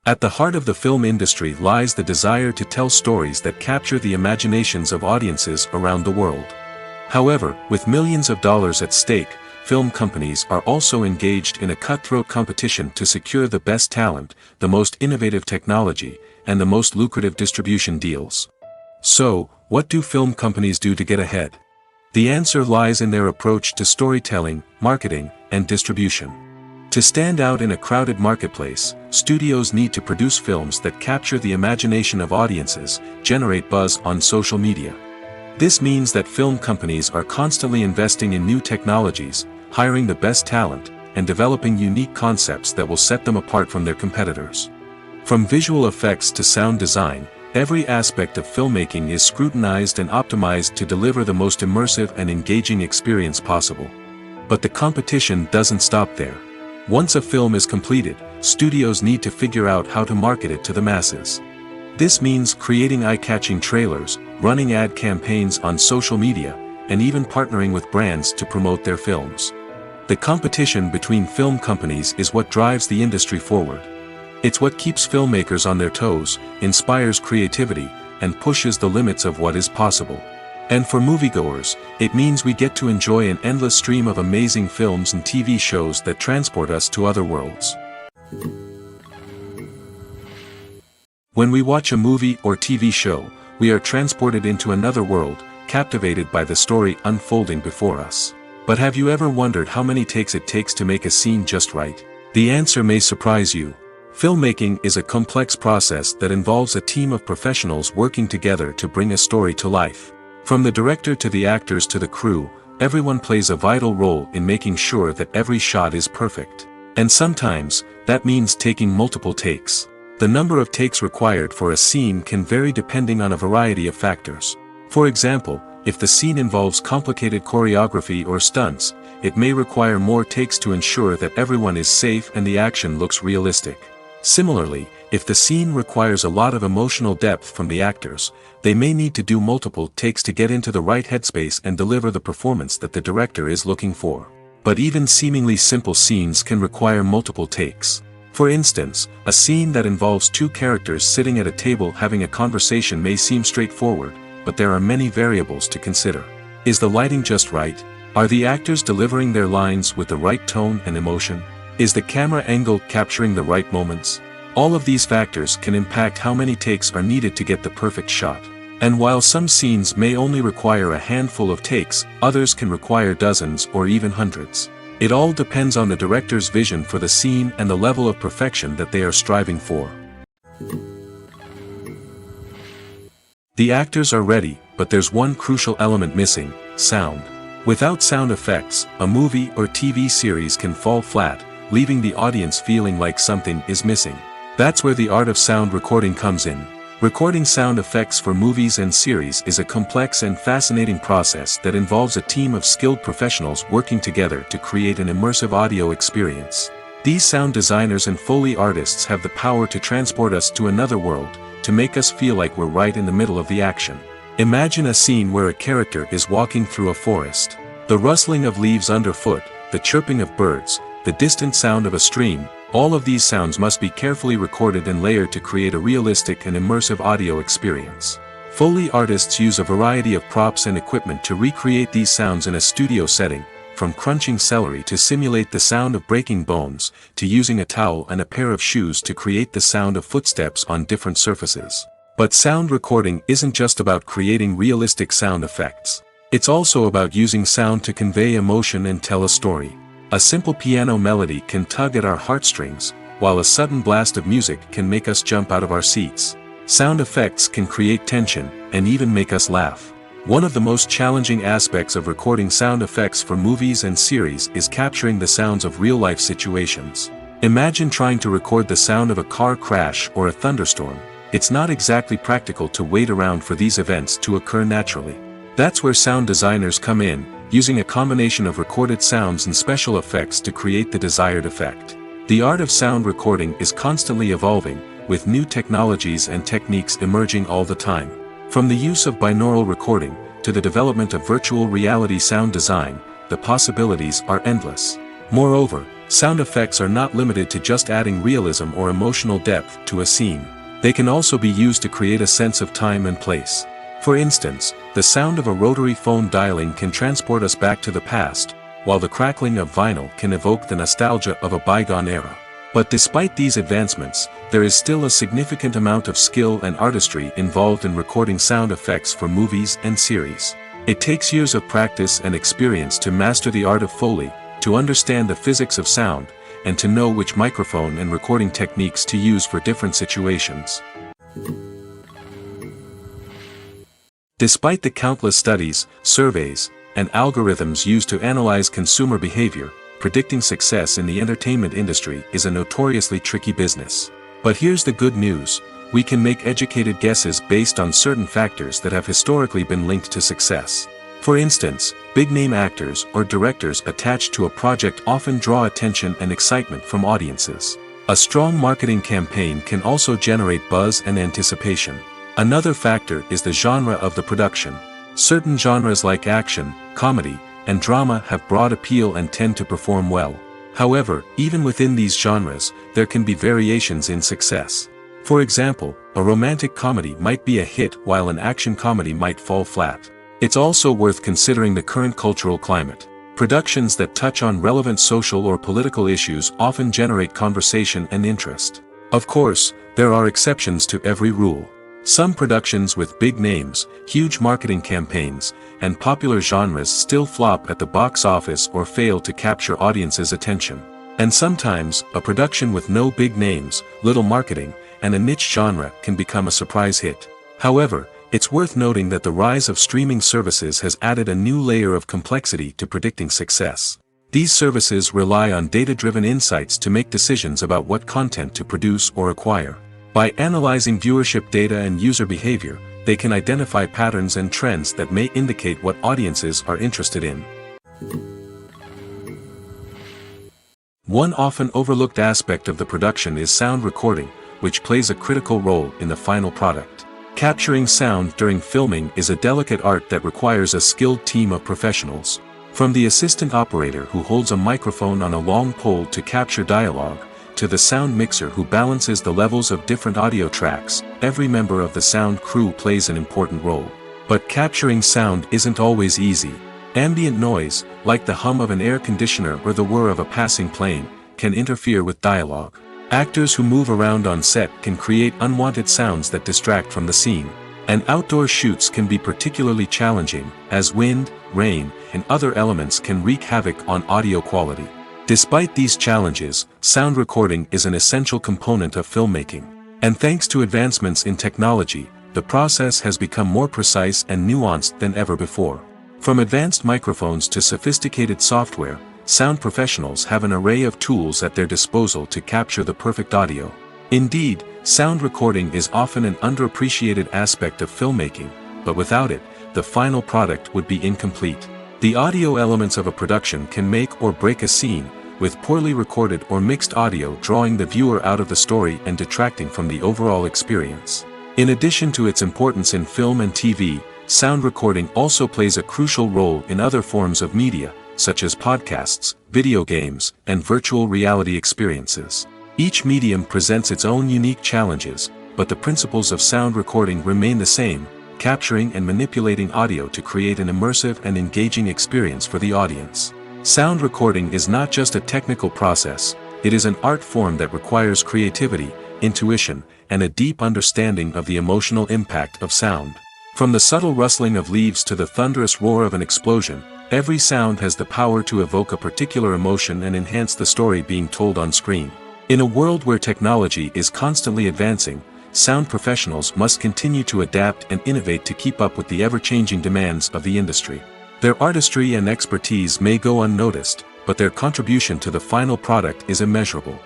At the heart of the film industry lies the desire to tell stories that capture the imaginations of audiences around the world. However, with millions of dollars at stake, film companies are also engaged in a cutthroat competition to secure the best talent, the most innovative technology, and the most lucrative distribution deals. So, what do film companies do to get ahead? The answer lies in their approach to storytelling, marketing, and distribution. To stand out in a crowded marketplace, studios need to produce films that capture the imagination of audiences, generate buzz on social media. This means that film companies are constantly investing in new technologies, hiring the best talent, and developing unique concepts that will set them apart from their competitors. From visual effects to sound design, every aspect of filmmaking is scrutinized and optimized to deliver the most immersive and engaging experience possible. But the competition doesn't stop there. Once a film is completed, studios need to figure out how to market it to the masses. This means creating eye-catching trailers, running ad campaigns on social media, and even partnering with brands to promote their films. The competition between film companies is what drives the industry forward. It's what keeps filmmakers on their toes, inspires creativity, and pushes the limits of what is possible. And for moviegoers, it means we get to enjoy an endless stream of amazing films and TV shows that transport us to other worlds. When we watch a movie or TV show, we are transported into another world, captivated by the story unfolding before us. But have you ever wondered how many takes it takes to make a scene just right? The answer may surprise you. Filmmaking is a complex process that involves a team of professionals working together to bring a story to life. From the director to the actors to the crew, everyone plays a vital role in making sure that every shot is perfect. And sometimes, that means taking multiple takes. The number of takes required for a scene can vary depending on a variety of factors. For example, if the scene involves complicated choreography or stunts, it may require more takes to ensure that everyone is safe and the action looks realistic. Similarly, if the scene requires a lot of emotional depth from the actors, they may need to do multiple takes to get into the right headspace and deliver the performance that the director is looking for. But even seemingly simple scenes can require multiple takes. For instance, a scene that involves two characters sitting at a table having a conversation may seem straightforward, but there are many variables to consider. Is the lighting just right? Are the actors delivering their lines with the right tone and emotion? Is the camera angle capturing the right moments? All of these factors can impact how many takes are needed to get the perfect shot. And while some scenes may only require a handful of takes, others can require dozens or even hundreds. It all depends on the director's vision for the scene and the level of perfection that they are striving for. The actors are ready, but there's one crucial element missing: sound. Without sound effects, a movie or TV series can fall flat, leaving the audience feeling like something is missing. That's where the art of sound recording comes in. Recording sound effects for movies and series is a complex and fascinating process that involves a team of skilled professionals working together to create an immersive audio experience. These sound designers and Foley artists have the power to transport us to another world, to make us feel like we're right in the middle of the action. Imagine a scene where a character is walking through a forest. The rustling of leaves underfoot, the chirping of birds, the distant sound of a stream, All of these sounds must be carefully recorded and layered to create a realistic and immersive audio experience. Foley artists use a variety of props and equipment to recreate these sounds in a studio setting, from crunching celery to simulate the sound of breaking bones, to using a towel and a pair of shoes to create the sound of footsteps on different surfaces. But sound recording isn't just about creating realistic sound effects. It's also about using sound to convey emotion and tell a story. A simple piano melody can tug at our heartstrings, while a sudden blast of music can make us jump out of our seats. Sound effects can create tension, and even make us laugh. One of the most challenging aspects of recording sound effects for movies and series is capturing the sounds of real-life situations. Imagine trying to record the sound of a car crash or a thunderstorm. It's not exactly practical to wait around for these events to occur naturally. That's where sound designers come in, using a combination of recorded sounds and special effects to create the desired effect. The art of sound recording is constantly evolving, with new technologies and techniques emerging all the time. From the use of binaural recording, to the development of virtual reality sound design, the possibilities are endless. Moreover, sound effects are not limited to just adding realism or emotional depth to a scene. They can also be used to create a sense of time and place. For instance, the sound of a rotary phone dialing can transport us back to the past, while the crackling of vinyl can evoke the nostalgia of a bygone era. But despite these advancements, there is still a significant amount of skill and artistry involved in recording sound effects for movies and series. It takes years of practice and experience to master the art of Foley, to understand the physics of sound, and to know which microphone and recording techniques to use for different situations. Despite the countless studies, surveys, and algorithms used to analyze consumer behavior, predicting success in the entertainment industry is a notoriously tricky business. But here's the good news: we can make educated guesses based on certain factors that have historically been linked to success. For instance, big-name actors or directors attached to a project often draw attention and excitement from audiences. A strong marketing campaign can also generate buzz and anticipation. Another factor is the genre of the production. Certain genres like action, comedy, and drama have broad appeal and tend to perform well. However, even within these genres, there can be variations in success. For example, a romantic comedy might be a hit while an action comedy might fall flat. It's also worth considering the current cultural climate. Productions that touch on relevant social or political issues often generate conversation and interest. Of course, there are exceptions to every rule. Some productions with big names, huge marketing campaigns, and popular genres still flop at the box office or fail to capture audiences' attention. And sometimes, a production with no big names, little marketing, and a niche genre can become a surprise hit. However, it's worth noting that the rise of streaming services has added a new layer of complexity to predicting success. These services rely on data-driven insights to make decisions about what content to produce or acquire. By analyzing viewership data and user behavior, they can identify patterns and trends that may indicate what audiences are interested in. One often overlooked aspect of the production is sound recording, which plays a critical role in the final product. Capturing sound during filming is a delicate art that requires a skilled team of professionals. From the assistant operator who holds a microphone on a long pole to capture dialogue, to the sound mixer who balances the levels of different audio tracks, every member of the sound crew plays an important role. But capturing sound isn't always easy. Ambient noise, like the hum of an air conditioner or the whir of a passing plane, can interfere with dialogue. Actors who move around on set can create unwanted sounds that distract from the scene. And outdoor shoots can be particularly challenging, as wind, rain, and other elements can wreak havoc on audio quality. Despite these challenges, sound recording is an essential component of filmmaking. And thanks to advancements in technology, the process has become more precise and nuanced than ever before. From advanced microphones to sophisticated software, sound professionals have an array of tools at their disposal to capture the perfect audio. Indeed, sound recording is often an underappreciated aspect of filmmaking, but without it, the final product would be incomplete. The audio elements of a production can make or break a scene, with poorly recorded or mixed audio drawing the viewer out of the story and detracting from the overall experience. In addition to its importance in film and TV, sound recording also plays a crucial role in other forms of media, such as podcasts, video games, and virtual reality experiences. Each medium presents its own unique challenges, but the principles of sound recording remain the same, capturing and manipulating audio to create an immersive and engaging experience for the audience. Sound recording is not just a technical process, it is an art form that requires creativity, intuition, and a deep understanding of the emotional impact of sound. From the subtle rustling of leaves to the thunderous roar of an explosion, every sound has the power to evoke a particular emotion and enhance the story being told on screen. In a world where technology is constantly advancing, sound professionals must continue to adapt and innovate to keep up with the ever-changing demands of the industry. Their artistry and expertise may go unnoticed, but their contribution to the final product is immeasurable.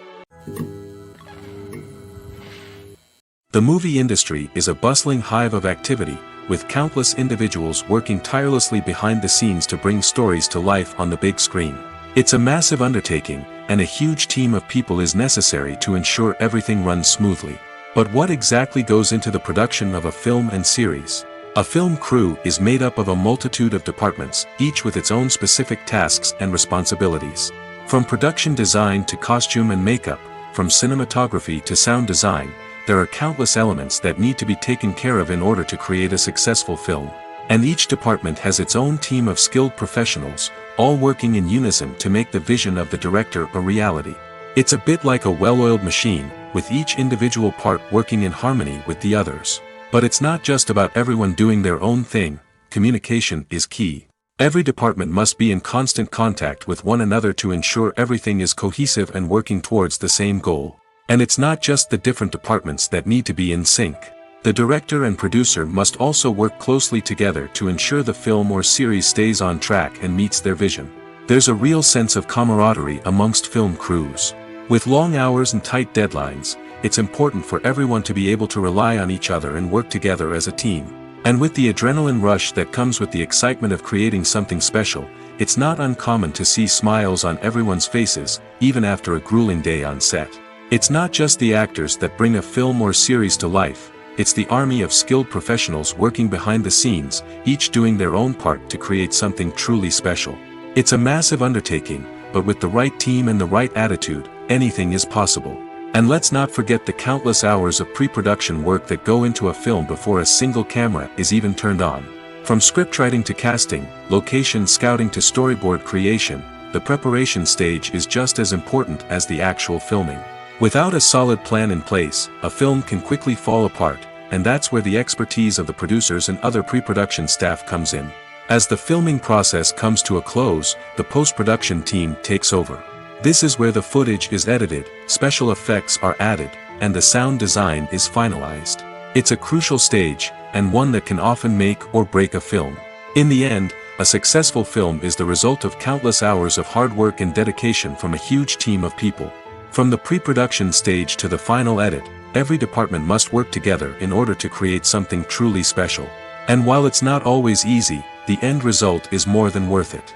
The movie industry is a bustling hive of activity, with countless individuals working tirelessly behind the scenes to bring stories to life on the big screen. It's a massive undertaking, and a huge team of people is necessary to ensure everything runs smoothly. But what exactly goes into the production of a film and series? A film crew is made up of a multitude of departments, each with its own specific tasks and responsibilities. From production design to costume and makeup, from cinematography to sound design, there are countless elements that need to be taken care of in order to create a successful film. And each department has its own team of skilled professionals, all working in unison to make the vision of the director a reality. It's a bit like a well-oiled machine, with each individual part working in harmony with the others. But it's not just about everyone doing their own thing, communication is key. Every department must be in constant contact with one another to ensure everything is cohesive and working towards the same goal. And it's not just the different departments that need to be in sync. The director and producer must also work closely together to ensure the film or series stays on track and meets their vision. There's a real sense of camaraderie amongst film crews. With long hours and tight deadlines, it's important for everyone to be able to rely on each other and work together as a team. And with the adrenaline rush that comes with the excitement of creating something special, it's not uncommon to see smiles on everyone's faces, even after a grueling day on set. It's not just the actors that bring a film or series to life, it's the army of skilled professionals working behind the scenes, each doing their own part to create something truly special. It's a massive undertaking, but with the right team and the right attitude, anything is possible. And let's not forget the countless hours of pre-production work that go into a film before a single camera is even turned on. From scriptwriting to casting, location scouting to storyboard creation, the preparation stage is just as important as the actual filming. Without a solid plan in place, a film can quickly fall apart, and that's where the expertise of the producers and other pre-production staff comes in. As the filming process comes to a close, the post-production team takes over. This is where the footage is edited, special effects are added, and the sound design is finalized. It's a crucial stage, and one that can often make or break a film. In the end, a successful film is the result of countless hours of hard work and dedication from a huge team of people. From the pre-production stage to the final edit, every department must work together in order to create something truly special. And while it's not always easy, the end result is more than worth it.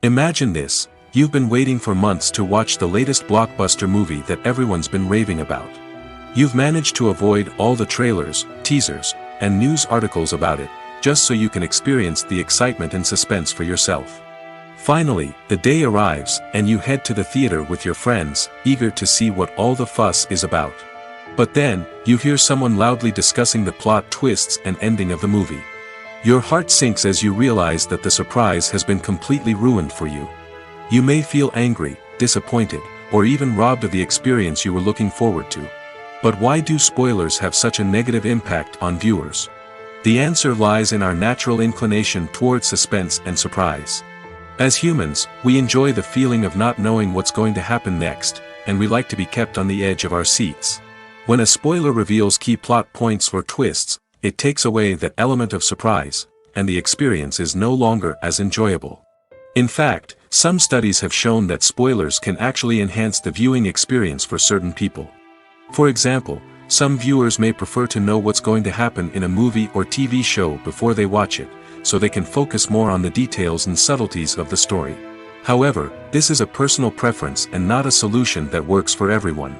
Imagine this, you've been waiting for months to watch the latest blockbuster movie that everyone's been raving about. You've managed to avoid all the trailers, teasers, and news articles about it, just so you can experience the excitement and suspense for yourself. Finally, the day arrives, and you head to the theater with your friends, eager to see what all the fuss is about. But then, you hear someone loudly discussing the plot twists and ending of the movie. Your heart sinks as you realize that the surprise has been completely ruined for you. You may feel angry, disappointed, or even robbed of the experience you were looking forward to. But why do spoilers have such a negative impact on viewers? The answer lies in our natural inclination toward suspense and surprise. As humans, we enjoy the feeling of not knowing what's going to happen next, and we like to be kept on the edge of our seats. When a spoiler reveals key plot points or twists, it takes away that element of surprise, and the experience is no longer as enjoyable. In fact, some studies have shown that spoilers can actually enhance the viewing experience for certain people. For example, some viewers may prefer to know what's going to happen in a movie or TV show before they watch it, so they can focus more on the details and subtleties of the story. However, this is a personal preference and not a solution that works for everyone.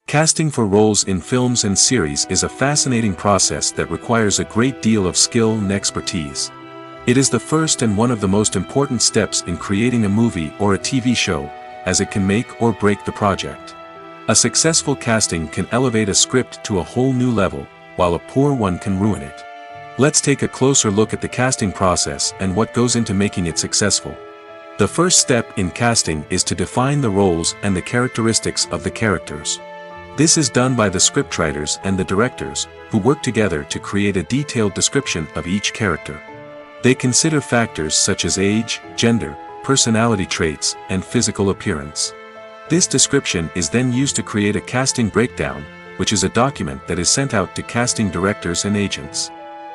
Casting for roles in films and series is a fascinating process that requires a great deal of skill and expertise. It is the first and one of the most important steps in creating a movie or a TV show, as it can make or break the project. A successful casting can elevate a script to a whole new level, while a poor one can ruin it. Let's take a closer look at the casting process and what goes into making it successful. The first step in casting is to define the roles and the characteristics of the characters. This is done by the scriptwriters and the directors, who work together to create a detailed description of each character. They consider factors such as age, gender, personality traits, and physical appearance. This description is then used to create a casting breakdown, which is a document that is sent out to casting directors and agents.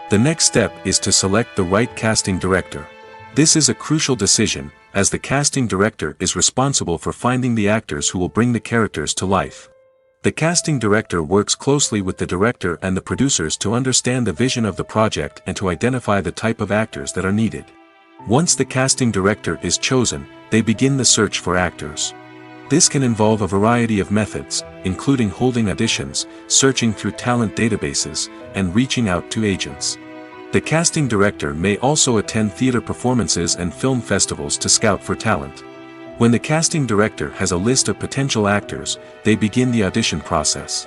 The next step is to select the right casting director. This is a crucial decision, as the casting director is responsible for finding the actors who will bring the characters to life. The casting director works closely with the director and the producers to understand the vision of the project and to identify the type of actors that are needed. Once the casting director is chosen, they begin the search for actors. This can involve a variety of methods, including holding auditions, searching through talent databases, and reaching out to agents. The casting director may also attend theater performances and film festivals to scout for talent. When the casting director has a list of potential actors, they begin the audition process.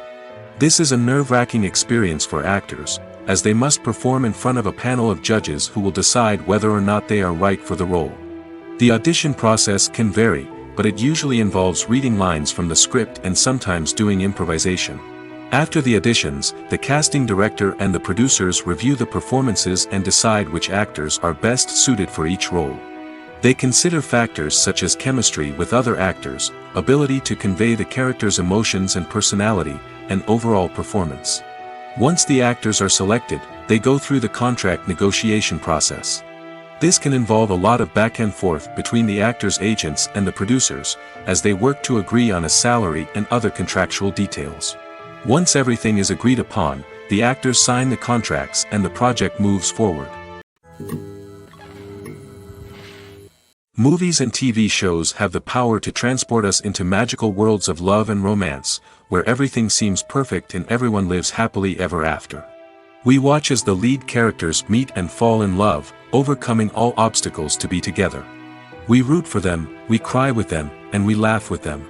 This is a nerve-wracking experience for actors, as they must perform in front of a panel of judges who will decide whether or not they are right for the role. The audition process can vary, but it usually involves reading lines from the script and sometimes doing improvisation. After the auditions, the casting director and the producers review the performances and decide which actors are best suited for each role. They consider factors such as chemistry with other actors, ability to convey the character's emotions and personality, and overall performance. Once the actors are selected, they go through the contract negotiation process. This can involve a lot of back and forth between the actors' agents and the producers, as they work to agree on a salary and other contractual details. Once everything is agreed upon, the actors sign the contracts and the project moves forward. Movies and TV shows have the power to transport us into magical worlds of love and romance, where everything seems perfect and everyone lives happily ever after. We watch as the lead characters meet and fall in love, overcoming all obstacles to be together. We root for them, we cry with them, and we laugh with them.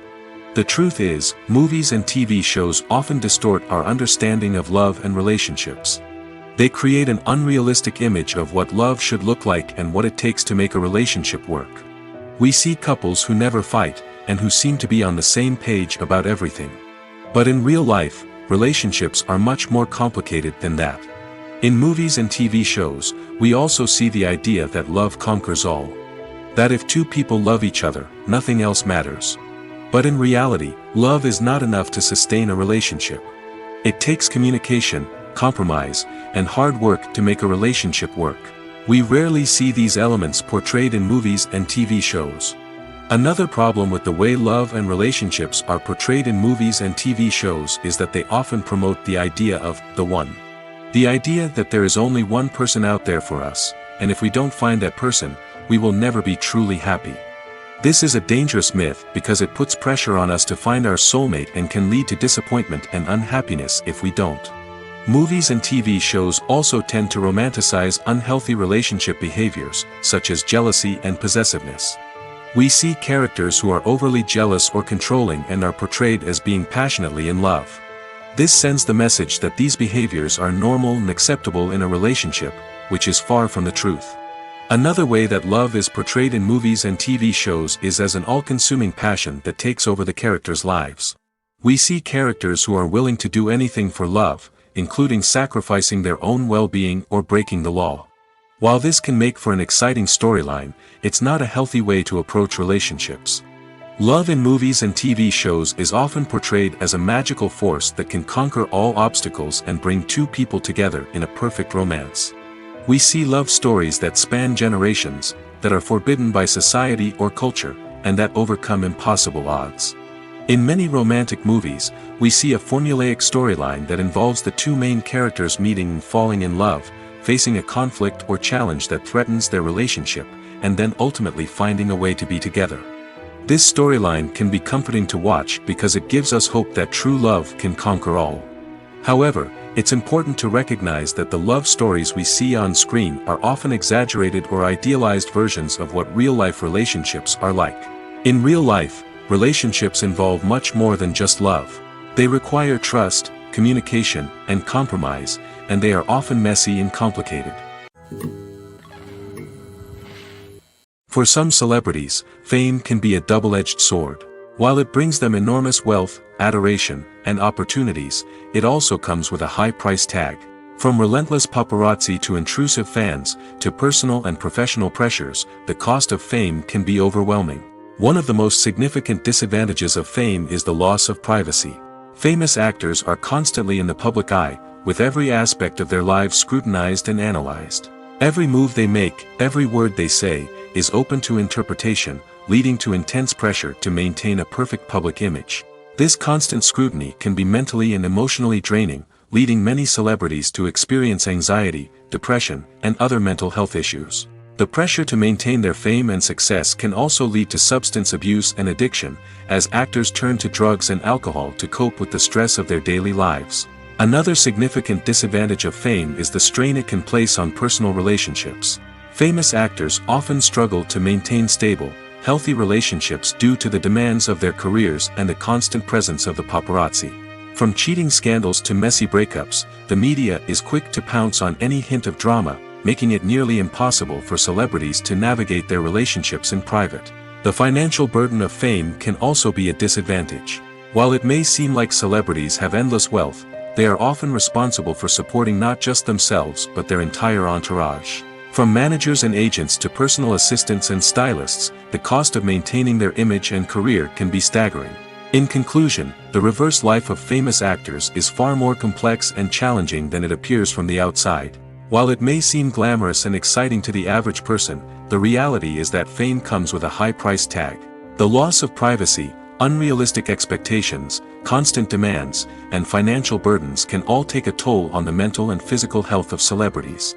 The truth is, movies and TV shows often distort our understanding of love and relationships. They create an unrealistic image of what love should look like and what it takes to make a relationship work. We see couples who never fight, and who seem to be on the same page about everything. But in real life, relationships are much more complicated than that. In movies and TV shows, we also see the idea that love conquers all. That if two people love each other, nothing else matters. But in reality, love is not enough to sustain a relationship. It takes communication, compromise, and hard work to make a relationship work. We rarely see these elements portrayed in movies and TV shows. Another problem with the way love and relationships are portrayed in movies and TV shows is that they often promote the idea of the one. The idea that there is only one person out there for us, and if we don't find that person, we will never be truly happy. This is a dangerous myth because it puts pressure on us to find our soulmate and can lead to disappointment and unhappiness if we don't. Movies and TV shows also tend to romanticize unhealthy relationship behaviors, such as jealousy and possessiveness. We see characters who are overly jealous or controlling and are portrayed as being passionately in love. This sends the message that these behaviors are normal and acceptable in a relationship, which is far from the truth. Another way that love is portrayed in movies and TV shows is as an all-consuming passion that takes over the characters' lives. We see characters who are willing to do anything for love, including sacrificing their own well-being or breaking the law. While this can make for an exciting storyline, it's not a healthy way to approach relationships. Love in movies and TV shows is often portrayed as a magical force that can conquer all obstacles and bring two people together in a perfect romance. We see love stories that span generations, that are forbidden by society or culture, and that overcome impossible odds. In many romantic movies, we see a formulaic storyline that involves the two main characters meeting and falling in love, facing a conflict or challenge that threatens their relationship, and then ultimately finding a way to be together. This storyline can be comforting to watch because it gives us hope that true love can conquer all. However, it's important to recognize that the love stories we see on screen are often exaggerated or idealized versions of what real-life relationships are like. In real life, relationships involve much more than just love. They require trust, communication, and compromise, and they are often messy and complicated. For some celebrities, fame can be a double-edged sword. While it brings them enormous wealth, adoration, and opportunities, it also comes with a high price tag. From relentless paparazzi to intrusive fans, to personal and professional pressures, the cost of fame can be overwhelming. One of the most significant disadvantages of fame is the loss of privacy. Famous actors are constantly in the public eye, with every aspect of their lives scrutinized and analyzed. Every move they make, every word they say, is open to interpretation, leading to intense pressure to maintain a perfect public image. This constant scrutiny can be mentally and emotionally draining, leading many celebrities to experience anxiety, depression, and other mental health issues. The pressure to maintain their fame and success can also lead to substance abuse and addiction, as actors turn to drugs and alcohol to cope with the stress of their daily lives. Another significant disadvantage of fame is the strain it can place on personal relationships. Famous actors often struggle to maintain stable, healthy relationships due to the demands of their careers and the constant presence of the paparazzi. From cheating scandals to messy breakups, the media is quick to pounce on any hint of drama, making it nearly impossible for celebrities to navigate their relationships in private. The financial burden of fame can also be a disadvantage. While it may seem like celebrities have endless wealth, they are often responsible for supporting not just themselves but their entire entourage. From managers and agents to personal assistants and stylists, the cost of maintaining their image and career can be staggering. In conclusion, the reverse life of famous actors is far more complex and challenging than it appears from the outside. While it may seem glamorous and exciting to the average person, the reality is that fame comes with a high price tag. The loss of privacy, unrealistic expectations, constant demands, and financial burdens can all take a toll on the mental and physical health of celebrities.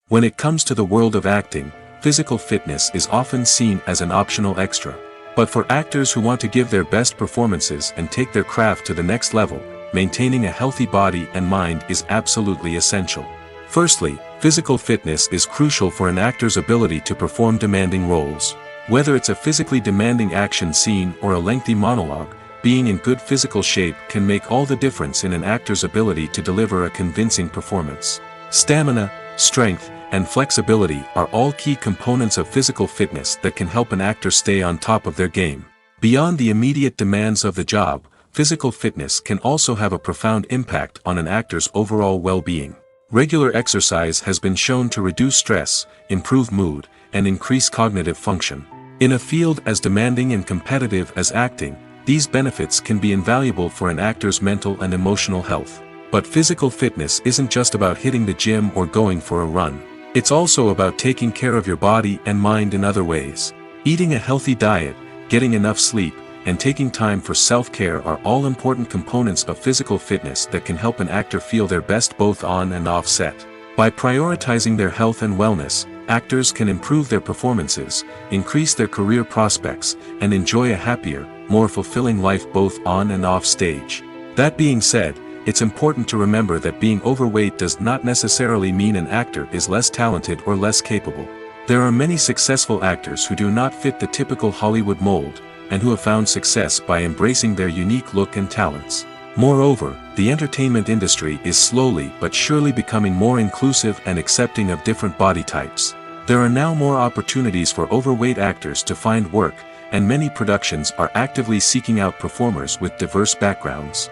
When it comes to the world of acting, physical fitness is often seen as an optional extra. But for actors who want to give their best performances and take their craft to the next level, maintaining a healthy body and mind is absolutely essential. Firstly, physical fitness is crucial for an actor's ability to perform demanding roles. Whether it's a physically demanding action scene or a lengthy monologue, being in good physical shape can make all the difference in an actor's ability to deliver a convincing performance. Stamina, strength, and flexibility are all key components of physical fitness that can help an actor stay on top of their game. Beyond the immediate demands of the job, physical fitness can also have a profound impact on an actor's overall well-being. Regular exercise has been shown to reduce stress, improve mood, and increase cognitive function. In a field as demanding and competitive as acting, these benefits can be invaluable for an actor's mental and emotional health. But physical fitness isn't just about hitting the gym or going for a run. It's also about taking care of your body and mind in other ways. Eating a healthy diet, getting enough sleep, and taking time for self-care are all important components of physical fitness that can help an actor feel their best both on and off set. By prioritizing their health and wellness, actors can improve their performances, increase their career prospects, and enjoy a happier, more fulfilling life both on and off stage. That being said, it's important to remember that being overweight does not necessarily mean an actor is less talented or less capable. There are many successful actors who do not fit the typical Hollywood mold, and who have found success by embracing their unique look and talents. Moreover, the entertainment industry is slowly but surely becoming more inclusive and accepting of different body types. There are now more opportunities for overweight actors to find work, and many productions are actively seeking out performers with diverse backgrounds.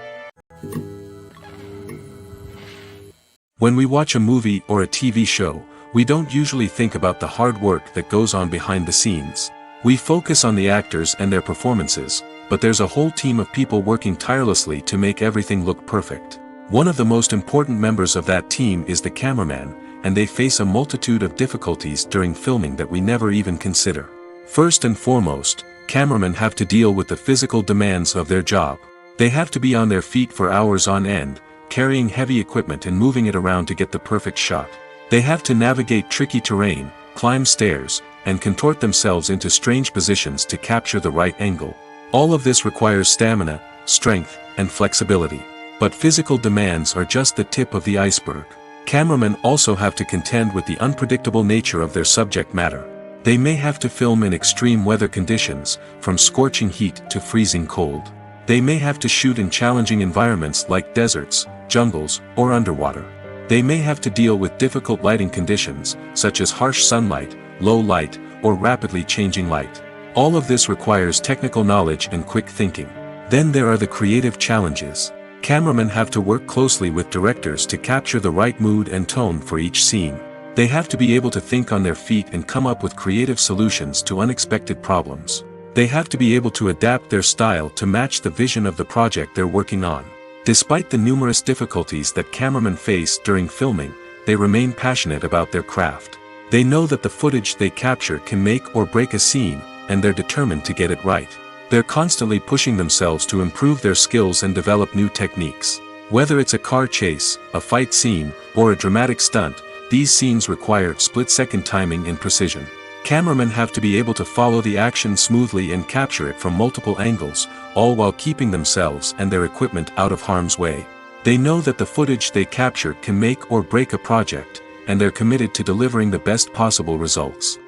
When we watch a movie or a TV show, we don't usually think about the hard work that goes on behind the scenes. We focus on the actors and their performances, but there's a whole team of people working tirelessly to make everything look perfect. One of the most important members of that team is the cameraman, and they face a multitude of difficulties during filming that we never even consider. First and foremost, cameramen have to deal with the physical demands of their job. They have to be on their feet for hours on end, carrying heavy equipment and moving it around to get the perfect shot. They have to navigate tricky terrain, climb stairs, and contort themselves into strange positions to capture the right angle. All of this requires stamina, strength, and flexibility. But physical demands are just the tip of the iceberg. Cameramen also have to contend with the unpredictable nature of their subject matter. They may have to film in extreme weather conditions, from scorching heat to freezing cold. They may have to shoot in challenging environments like deserts, jungles, or underwater. They may have to deal with difficult lighting conditions, such as harsh sunlight, low light, or rapidly changing light. All of this requires technical knowledge and quick thinking. Then there are the creative challenges. Cameramen have to work closely with directors to capture the right mood and tone for each scene. They have to be able to think on their feet and come up with creative solutions to unexpected problems. They have to be able to adapt their style to match the vision of the project they're working on. Despite the numerous difficulties that cameramen face during filming, they remain passionate about their craft. They know that the footage they capture can make or break a scene, and they're determined to get it right. They're constantly pushing themselves to improve their skills and develop new techniques. Whether it's a car chase, a fight scene, or a dramatic stunt, these scenes require split-second timing and precision. Cameramen have to be able to follow the action smoothly and capture it from multiple angles, all while keeping themselves and their equipment out of harm's way. They know that the footage they capture can make or break a project, and they're committed to delivering the best possible results.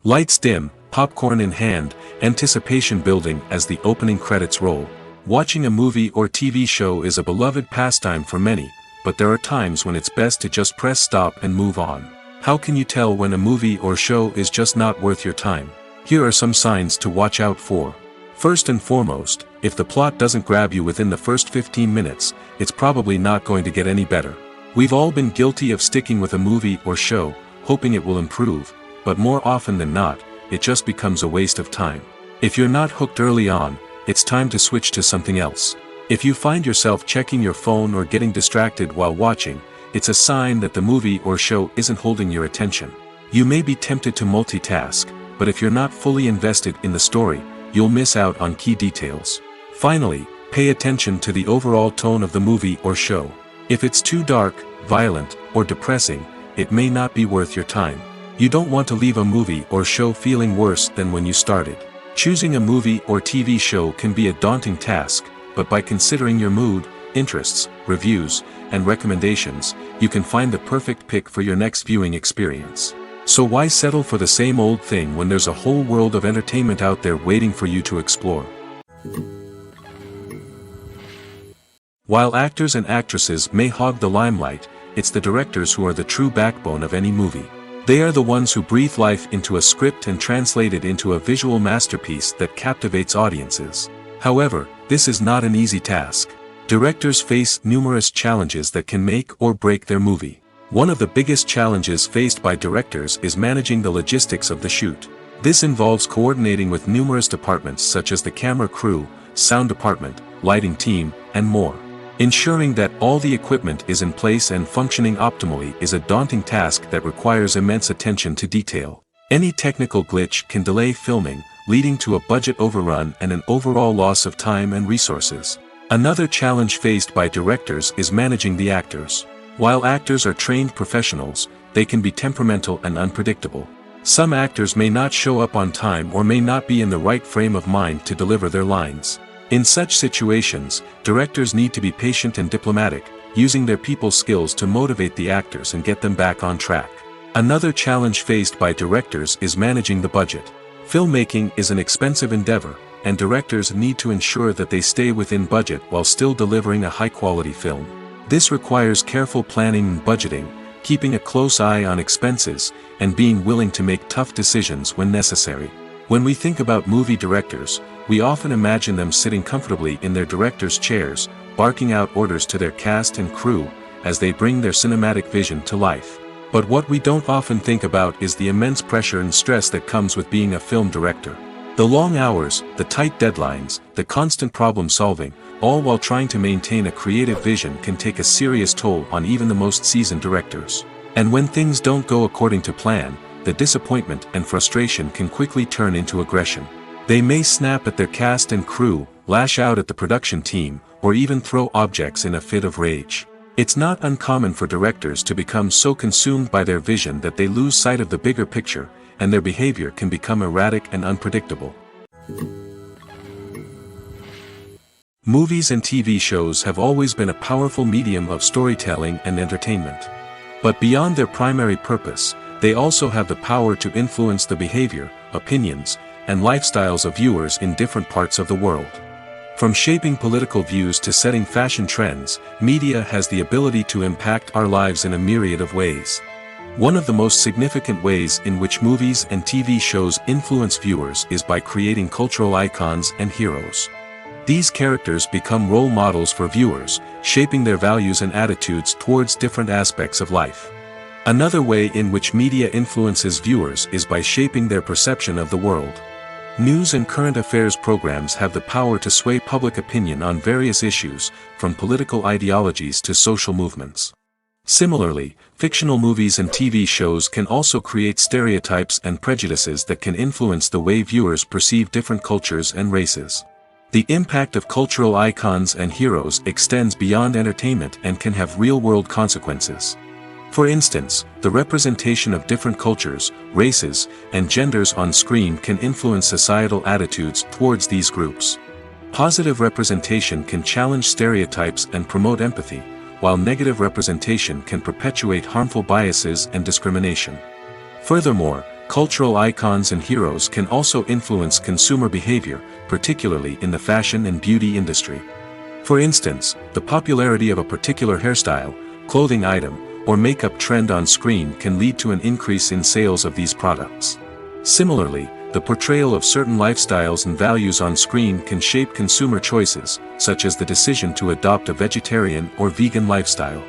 Lights dim, popcorn in hand, anticipation building as the opening credits roll. Watching a movie or TV show is a beloved pastime for many, but there are times when it's best to just press stop and move on. How can you tell when a movie or show is just not worth your time? Here are some signs to watch out for. First and foremost, if the plot doesn't grab you within the first 15 minutes, it's probably not going to get any better. We've all been guilty of sticking with a movie or show, hoping it will improve, but more often than not, it just becomes a waste of time. If you're not hooked early on, it's time to switch to something else. If you find yourself checking your phone or getting distracted while watching, it's a sign that the movie or show isn't holding your attention. You may be tempted to multitask, but if you're not fully invested in the story, you'll miss out on key details. Finally, pay attention to the overall tone of the movie or show. If it's too dark, violent, or depressing, it may not be worth your time. You don't want to leave a movie or show feeling worse than when you started. Choosing a movie or TV show can be a daunting task, but by considering your mood, interests, reviews, and recommendations, you can find the perfect pick for your next viewing experience. So why settle for the same old thing when there's a whole world of entertainment out there waiting for you to explore? While actors and actresses may hog the limelight, it's the directors who are the true backbone of any movie. They are the ones who breathe life into a script and translate it into a visual masterpiece that captivates audiences. However, this is not an easy task. Directors face numerous challenges that can make or break their movie. One of the biggest challenges faced by directors is managing the logistics of the shoot. This involves coordinating with numerous departments such as the camera crew, sound department, lighting team, and more. Ensuring that all the equipment is in place and functioning optimally is a daunting task that requires immense attention to detail. Any technical glitch can delay filming, leading to a budget overrun and an overall loss of time and resources. Another challenge faced by directors is managing the actors. While actors are trained professionals, they can be temperamental and unpredictable. Some actors may not show up on time or may not be in the right frame of mind to deliver their lines. In such situations, directors need to be patient and diplomatic, using their people skills to motivate the actors and get them back on track. Another challenge faced by directors is managing the budget. Filmmaking is an expensive endeavor, and directors need to ensure that they stay within budget while still delivering a high-quality film. This requires careful planning and budgeting, keeping a close eye on expenses, and being willing to make tough decisions when necessary. When we think about movie directors, we often imagine them sitting comfortably in their director's chairs, barking out orders to their cast and crew, as they bring their cinematic vision to life. But what we don't often think about is the immense pressure and stress that comes with being a film director. The long hours, the tight deadlines, the constant problem solving, all while trying to maintain a creative vision can take a serious toll on even the most seasoned directors. And when things don't go according to plan, the disappointment and frustration can quickly turn into aggression. They may snap at their cast and crew, lash out at the production team, or even throw objects in a fit of rage. It's not uncommon for directors to become so consumed by their vision that they lose sight of the bigger picture, and their behavior can become erratic and unpredictable. Movies and TV shows have always been a powerful medium of storytelling and entertainment. But beyond their primary purpose, they also have the power to influence the behavior, opinions, and lifestyles of viewers in different parts of the world. From shaping political views to setting fashion trends, media has the ability to impact our lives in a myriad of ways. One of the most significant ways in which movies and TV shows influence viewers is by creating cultural icons and heroes. These characters become role models for viewers, shaping their values and attitudes towards different aspects of life. Another way in which media influences viewers is by shaping their perception of the world. News and current affairs programs have the power to sway public opinion on various issues, from political ideologies to social movements. Similarly, fictional movies and TV shows can also create stereotypes and prejudices that can influence the way viewers perceive different cultures and races. The impact of cultural icons and heroes extends beyond entertainment and can have real-world consequences. For instance, the representation of different cultures, races, and genders on screen can influence societal attitudes towards these groups. Positive representation can challenge stereotypes and promote empathy, while negative representation can perpetuate harmful biases and discrimination. Furthermore, cultural icons and heroes can also influence consumer behavior, particularly in the fashion and beauty industry. For instance, the popularity of a particular hairstyle, clothing item, or makeup trend on screen can lead to an increase in sales of these products. Similarly, the portrayal of certain lifestyles and values on screen can shape consumer choices, such as the decision to adopt a vegetarian or vegan lifestyle.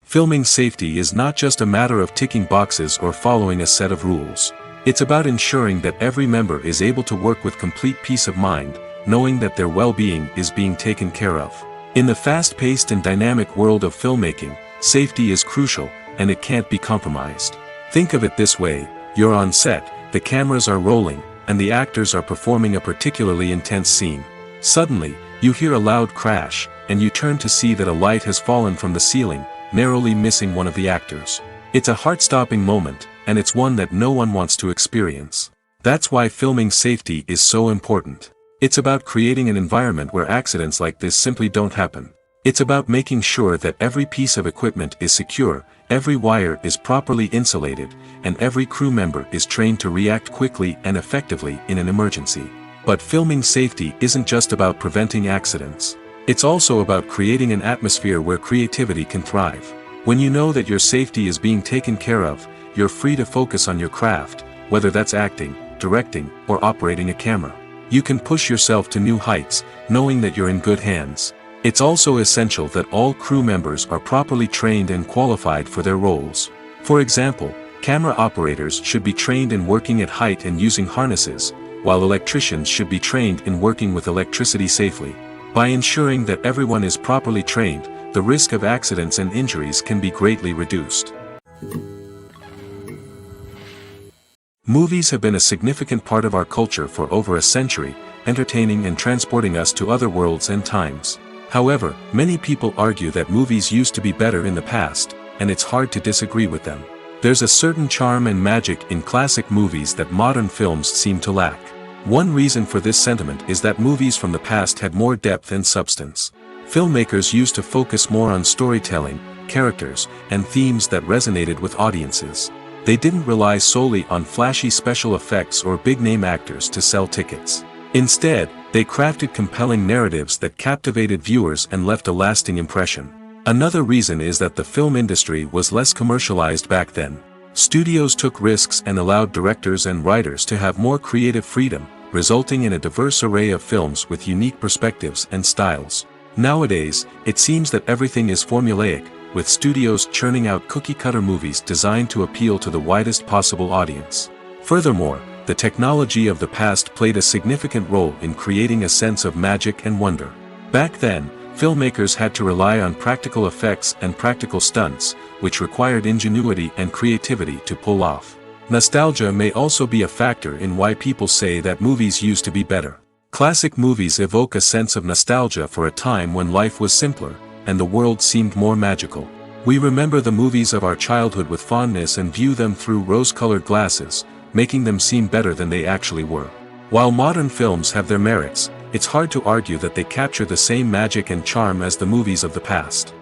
Filming safety is not just a matter of ticking boxes or following a set of rules. It's about ensuring that every member is able to work with complete peace of mind, knowing that their well-being is being taken care of. In the fast-paced and dynamic world of filmmaking, safety is crucial, and it can't be compromised. Think of it this way: you're on set, the cameras are rolling, and the actors are performing a particularly intense scene. Suddenly, you hear a loud crash, and you turn to see that a light has fallen from the ceiling, narrowly missing one of the actors. It's a heart-stopping moment, and it's one that no one wants to experience. That's why filming safety is so important. It's about creating an environment where accidents like this simply don't happen. It's about making sure that every piece of equipment is secure, every wire is properly insulated, and every crew member is trained to react quickly and effectively in an emergency. But filming safety isn't just about preventing accidents. It's also about creating an atmosphere where creativity can thrive. When you know that your safety is being taken care of, you're free to focus on your craft, whether that's acting, directing, or operating a camera. You can push yourself to new heights, knowing that you're in good hands. It's also essential that all crew members are properly trained and qualified for their roles. For example, camera operators should be trained in working at height and using harnesses, while electricians should be trained in working with electricity safely. By ensuring that everyone is properly trained, the risk of accidents and injuries can be greatly reduced. Movies have been a significant part of our culture for over a century, entertaining and transporting us to other worlds and times. However, many people argue that movies used to be better in the past, and it's hard to disagree with them. There's a certain charm and magic in classic movies that modern films seem to lack. One reason for this sentiment is that movies from the past had more depth and substance. Filmmakers used to focus more on storytelling, characters, and themes that resonated with audiences. They didn't rely solely on flashy special effects or big-name actors to sell tickets. Instead, they crafted compelling narratives that captivated viewers and left a lasting impression. Another reason is that the film industry was less commercialized back then. Studios took risks and allowed directors and writers to have more creative freedom, resulting in a diverse array of films with unique perspectives and styles. Nowadays, it seems that everything is formulaic, with studios churning out cookie-cutter movies designed to appeal to the widest possible audience. Furthermore, the technology of the past played a significant role in creating a sense of magic and wonder. Back then, filmmakers had to rely on practical effects and practical stunts, which required ingenuity and creativity to pull off. Nostalgia may also be a factor in why people say that movies used to be better. Classic movies evoke a sense of nostalgia for a time when life was simpler, and the world seemed more magical. We remember the movies of our childhood with fondness and view them through rose-colored glasses, making them seem better than they actually were. While modern films have their merits, it's hard to argue that they capture the same magic and charm as the movies of the past.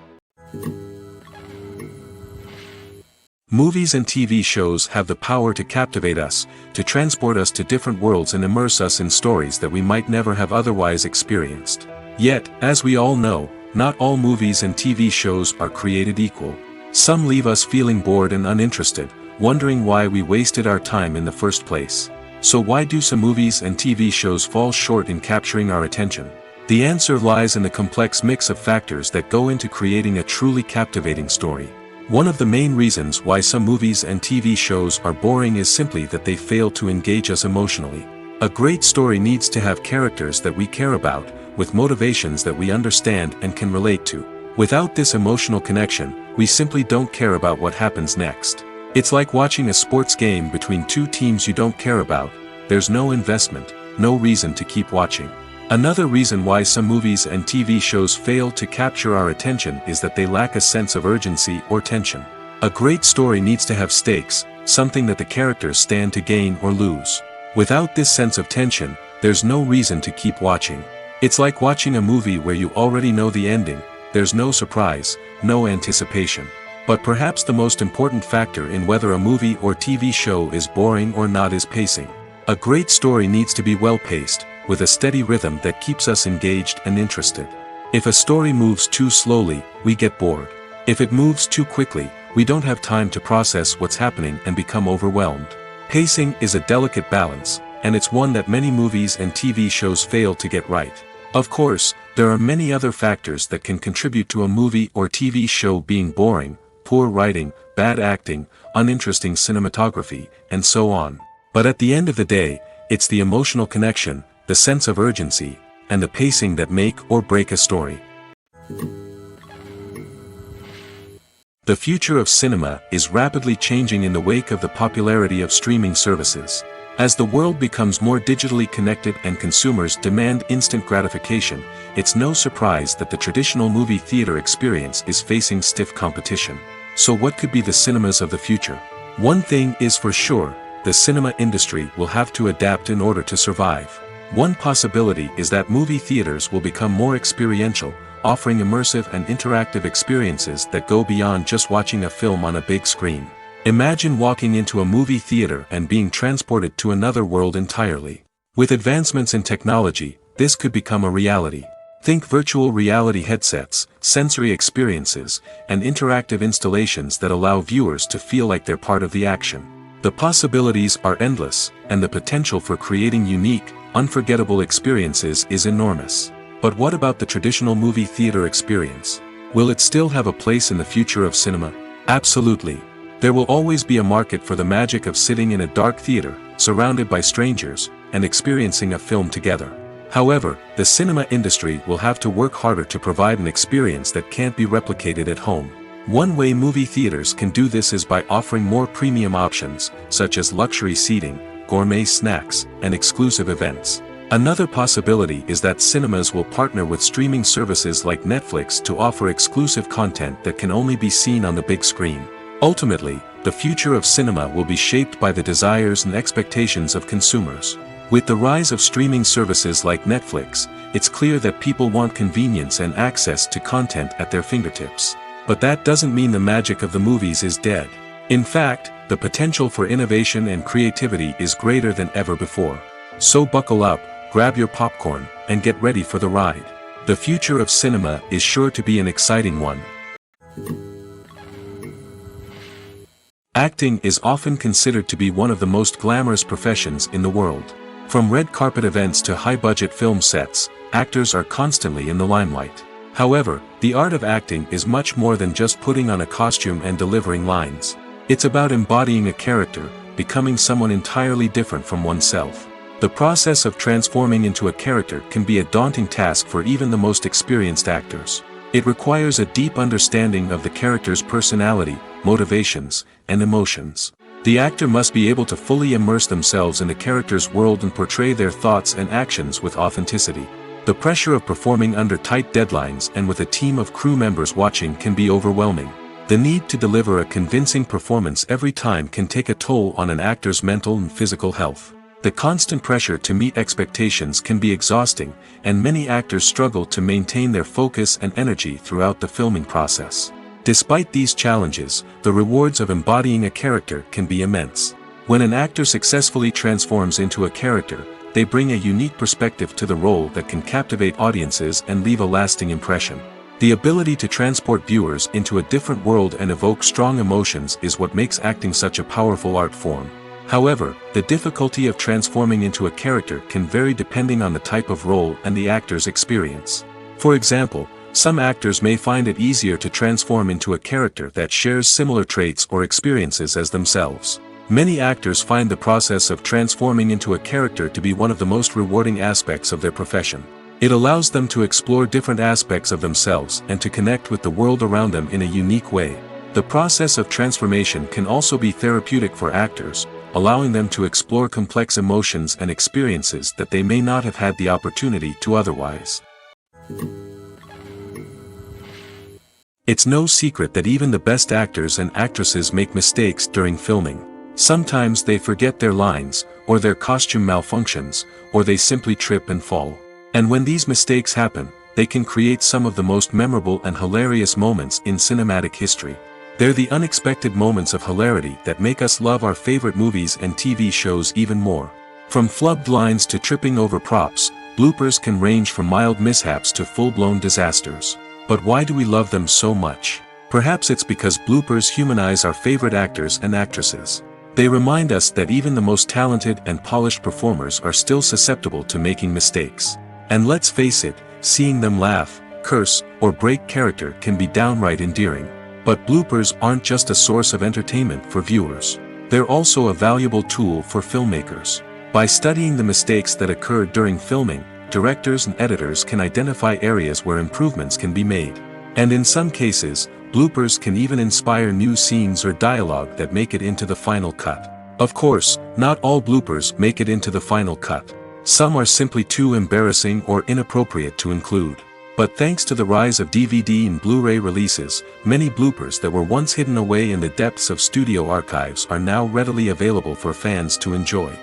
Movies and TV shows have the power to captivate us, to transport us to different worlds and immerse us in stories that we might never have otherwise experienced. Yet, as we all know, not all movies and TV shows are created equal. Some leave us feeling bored and uninterested, wondering why we wasted our time in the first place. So why do some movies and TV shows fall short in capturing our attention? The answer lies in the complex mix of factors that go into creating a truly captivating story. One of the main reasons why some movies and TV shows are boring is simply that they fail to engage us emotionally. A great story needs to have characters that we care about, with motivations that we understand and can relate to. Without this emotional connection, we simply don't care about what happens next. It's like watching a sports game between two teams you don't care about. There's no investment, no reason to keep watching. Another reason why some movies and TV shows fail to capture our attention is that they lack a sense of urgency or tension. A great story needs to have stakes, something that the characters stand to gain or lose. Without this sense of tension, there's no reason to keep watching. It's like watching a movie where you already know the ending. There's no surprise, no anticipation. But perhaps the most important factor in whether a movie or TV show is boring or not is pacing. A great story needs to be well-paced, with a steady rhythm that keeps us engaged and interested. If a story moves too slowly, we get bored. If it moves too quickly, we don't have time to process what's happening and become overwhelmed. Pacing is a delicate balance, and it's one that many movies and TV shows fail to get right. Of course, there are many other factors that can contribute to a movie or TV show being boring: poor writing, bad acting, uninteresting cinematography, and so on. But at the end of the day, it's the emotional connection, the sense of urgency, and the pacing that make or break a story. The future of cinema is rapidly changing in the wake of the popularity of streaming services. As the world becomes more digitally connected and consumers demand instant gratification, it's no surprise that the traditional movie theater experience is facing stiff competition. So what could be the cinemas of the future? One thing is for sure, the cinema industry will have to adapt in order to survive. One possibility is that movie theaters will become more experiential, offering immersive and interactive experiences that go beyond just watching a film on a big screen. Imagine walking into a movie theater and being transported to another world entirely. With advancements in technology, this could become a reality. Think virtual reality headsets, sensory experiences, and interactive installations that allow viewers to feel like they're part of the action. The possibilities are endless, and the potential for creating unique, unforgettable experiences is enormous. But what about the traditional movie theater experience? Will it still have a place in the future of cinema? Absolutely. There will always be a market for the magic of sitting in a dark theater, surrounded by strangers, and experiencing a film together. However, the cinema industry will have to work harder to provide an experience that can't be replicated at home. One way movie theaters can do this is by offering more premium options, such as luxury seating, gourmet snacks, and exclusive events. Another possibility is that cinemas will partner with streaming services like Netflix to offer exclusive content that can only be seen on the big screen. Ultimately, the future of cinema will be shaped by the desires and expectations of consumers. With the rise of streaming services like Netflix, it's clear that people want convenience and access to content at their fingertips. But that doesn't mean the magic of the movies is dead. In fact, the potential for innovation and creativity is greater than ever before. So buckle up, grab your popcorn, and get ready for the ride. The future of cinema is sure to be an exciting one. Acting is often considered to be one of the most glamorous professions in the world. From red carpet events to high-budget film sets, actors are constantly in the limelight. However, the art of acting is much more than just putting on a costume and delivering lines. It's about embodying a character, becoming someone entirely different from oneself. The process of transforming into a character can be a daunting task for even the most experienced actors. It requires a deep understanding of the character's personality, motivations, and emotions. The actor must be able to fully immerse themselves in the character's world and portray their thoughts and actions with authenticity. The pressure of performing under tight deadlines and with a team of crew members watching can be overwhelming. The need to deliver a convincing performance every time can take a toll on an actor's mental and physical health. The constant pressure to meet expectations can be exhausting, and many actors struggle to maintain their focus and energy throughout the filming process. Despite these challenges, the rewards of embodying a character can be immense. When an actor successfully transforms into a character, they bring a unique perspective to the role that can captivate audiences and leave a lasting impression. The ability to transport viewers into a different world and evoke strong emotions is what makes acting such a powerful art form. However, the difficulty of transforming into a character can vary depending on the type of role and the actor's experience. For example, some actors may find it easier to transform into a character that shares similar traits or experiences as themselves. Many actors find the process of transforming into a character to be one of the most rewarding aspects of their profession. It allows them to explore different aspects of themselves and to connect with the world around them in a unique way. The process of transformation can also be therapeutic for actors, allowing them to explore complex emotions and experiences that they may not have had the opportunity to otherwise. It's no secret that even the best actors and actresses make mistakes during filming. Sometimes they forget their lines, or their costume malfunctions, or they simply trip and fall. And when these mistakes happen, they can create some of the most memorable and hilarious moments in cinematic history. They're the unexpected moments of hilarity that make us love our favorite movies and TV shows even more. From flubbed lines to tripping over props, bloopers can range from mild mishaps to full-blown disasters. But why do we love them so much? Perhaps it's because bloopers humanize our favorite actors and actresses. They remind us that even the most talented and polished performers are still susceptible to making mistakes. And let's face it, seeing them laugh, curse, or break character can be downright endearing. But bloopers aren't just a source of entertainment for viewers. They're also a valuable tool for filmmakers. By studying the mistakes that occurred during filming, directors and editors can identify areas where improvements can be made. And in some cases, bloopers can even inspire new scenes or dialogue that make it into the final cut. Of course, not all bloopers make it into the final cut. Some are simply too embarrassing or inappropriate to include. But thanks to the rise of DVD and Blu-ray releases, many bloopers that were once hidden away in the depths of studio archives are now readily available for fans to enjoy.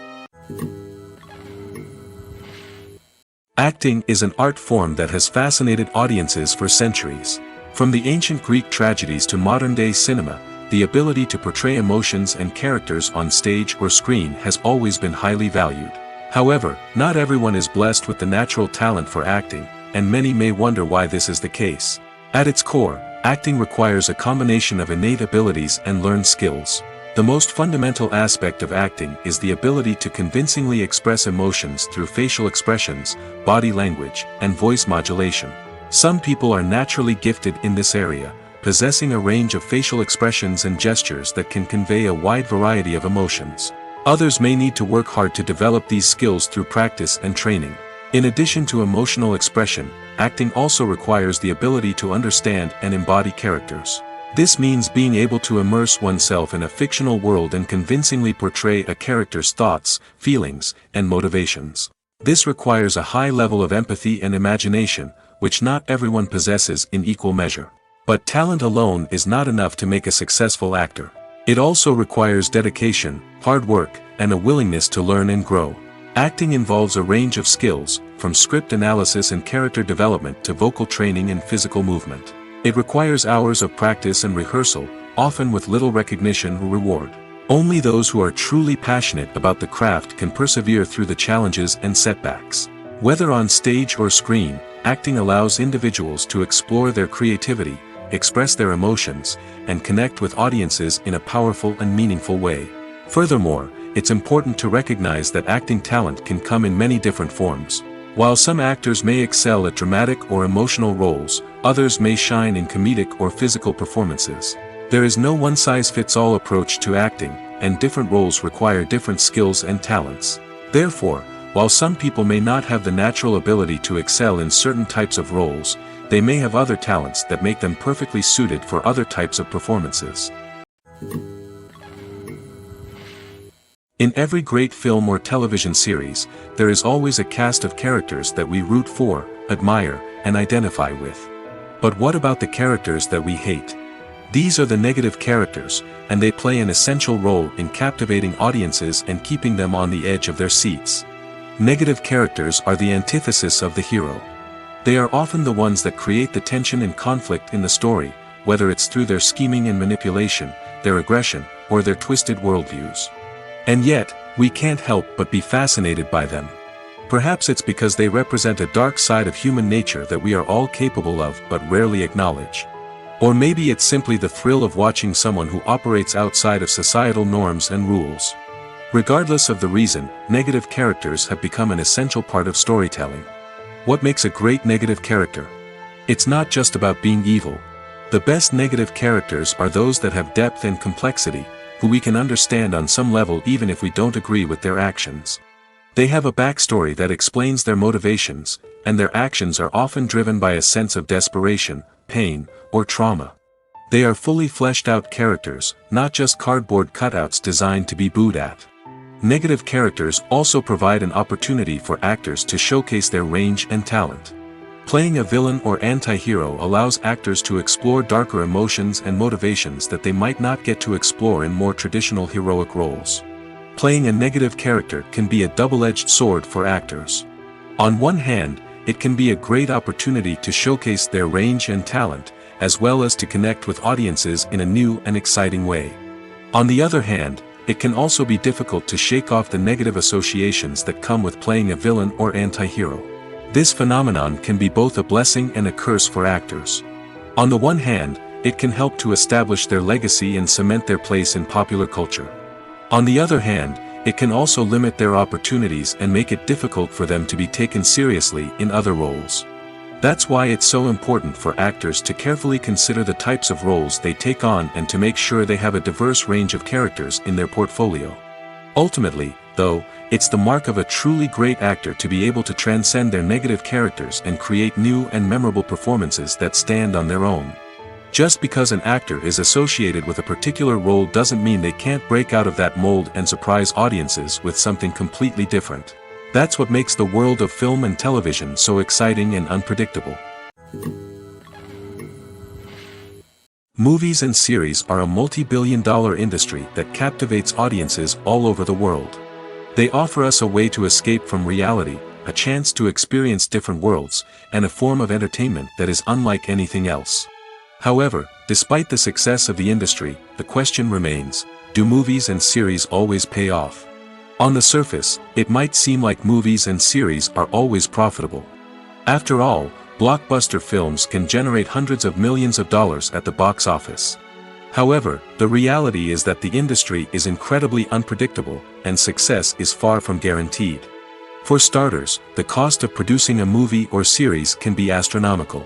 Acting is an art form that has fascinated audiences for centuries. From the ancient Greek tragedies to modern-day cinema, the ability to portray emotions and characters on stage or screen has always been highly valued. However, not everyone is blessed with the natural talent for acting, and many may wonder why this is the case. At its core, acting requires a combination of innate abilities and learned skills. The most fundamental aspect of acting is the ability to convincingly express emotions through facial expressions, body language, and voice modulation. Some people are naturally gifted in this area, possessing a range of facial expressions and gestures that can convey a wide variety of emotions. Others may need to work hard to develop these skills through practice and training. In addition to emotional expression, acting also requires the ability to understand and embody characters. This means being able to immerse oneself in a fictional world and convincingly portray a character's thoughts, feelings, and motivations. This requires a high level of empathy and imagination, which not everyone possesses in equal measure. But talent alone is not enough to make a successful actor. It also requires dedication, hard work, and a willingness to learn and grow. Acting involves a range of skills, from script analysis and character development to vocal training and physical movement. It requires hours of practice and rehearsal, often with little recognition or reward. Only those who are truly passionate about the craft can persevere through the challenges and setbacks. Whether on stage or screen, acting allows individuals to explore their creativity, express their emotions, and connect with audiences in a powerful and meaningful way. Furthermore, it's important to recognize that acting talent can come in many different forms. While some actors may excel at dramatic or emotional roles, others may shine in comedic or physical performances. There is no one-size-fits-all approach to acting, and different roles require different skills and talents. Therefore, while some people may not have the natural ability to excel in certain types of roles, they may have other talents that make them perfectly suited for other types of performances. In every great film or television series, there is always a cast of characters that we root for, admire, and identify with. But what about the characters that we hate? These are the negative characters, and they play an essential role in captivating audiences and keeping them on the edge of their seats. Negative characters are the antithesis of the hero. They are often the ones that create the tension and conflict in the story, whether it's through their scheming and manipulation, their aggression, or their twisted worldviews. And yet, we can't help but be fascinated by them. Perhaps it's because they represent a dark side of human nature that we are all capable of but rarely acknowledge. Or maybe it's simply the thrill of watching someone who operates outside of societal norms and rules. Regardless of the reason, negative characters have become an essential part of storytelling. What makes a great negative character? It's not just about being evil. The best negative characters are those that have depth and complexity, who we can understand on some level even if we don't agree with their actions. They have a backstory that explains their motivations, and their actions are often driven by a sense of desperation, pain, or trauma. They are fully fleshed out characters, not just cardboard cutouts designed to be booed at. Negative characters also provide an opportunity for actors to showcase their range and talent. Playing a villain or anti-hero allows actors to explore darker emotions and motivations that they might not get to explore in more traditional heroic roles. Playing a negative character can be a double-edged sword for actors. On one hand, it can be a great opportunity to showcase their range and talent, as well as to connect with audiences in a new and exciting way. On the other hand, it can also be difficult to shake off the negative associations that come with playing a villain or anti-hero. This phenomenon can be both a blessing and a curse for actors. On the one hand, it can help to establish their legacy and cement their place in popular culture. On the other hand, it can also limit their opportunities and make it difficult for them to be taken seriously in other roles. That's why it's so important for actors to carefully consider the types of roles they take on and to make sure they have a diverse range of characters in their portfolio. Ultimately, though, it's the mark of a truly great actor to be able to transcend their negative characters and create new and memorable performances that stand on their own. Just because an actor is associated with a particular role doesn't mean they can't break out of that mold and surprise audiences with something completely different. That's what makes the world of film and television so exciting and unpredictable. Movies and series are a multi-billion-dollar industry that captivates audiences all over the world. They offer us a way to escape from reality, a chance to experience different worlds, and a form of entertainment that is unlike anything else. However, despite the success of the industry, the question remains, do movies and series always pay off? On the surface, it might seem like movies and series are always profitable. After all, blockbuster films can generate hundreds of millions of dollars at the box office. However, the reality is that the industry is incredibly unpredictable, and success is far from guaranteed. For starters, the cost of producing a movie or series can be astronomical.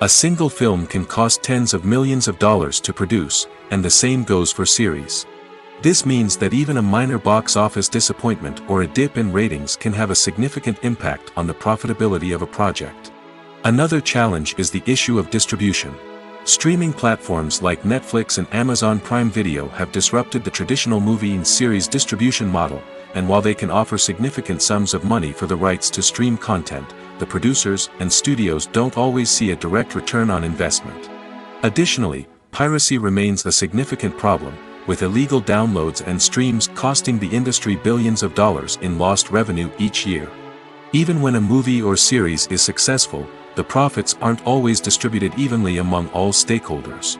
A single film can cost tens of millions of dollars to produce, and the same goes for series. This means that even a minor box office disappointment or a dip in ratings can have a significant impact on the profitability of a project. Another challenge is the issue of distribution. Streaming platforms like Netflix and Amazon Prime Video have disrupted the traditional movie and series distribution model, and while they can offer significant sums of money for the rights to stream content, the producers and studios don't always see a direct return on investment. Additionally, piracy remains a significant problem, with illegal downloads and streams costing the industry billions of dollars in lost revenue each year. Even when a movie or series is successful, the profits aren't always distributed evenly among all stakeholders.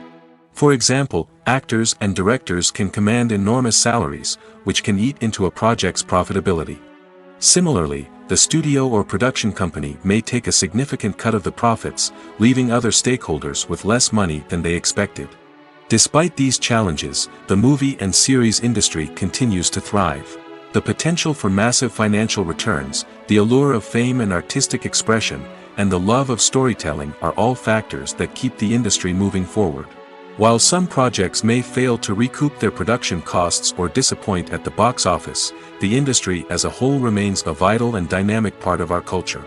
For example, actors and directors can command enormous salaries, which can eat into a project's profitability. Similarly, the studio or production company may take a significant cut of the profits, leaving other stakeholders with less money than they expected. Despite these challenges, the movie and series industry continues to thrive. The potential for massive financial returns, the allure of fame and artistic expression, and the love of storytelling are all factors that keep the industry moving forward. While some projects may fail to recoup their production costs or disappoint at the box office, the industry as a whole remains a vital and dynamic part of our culture.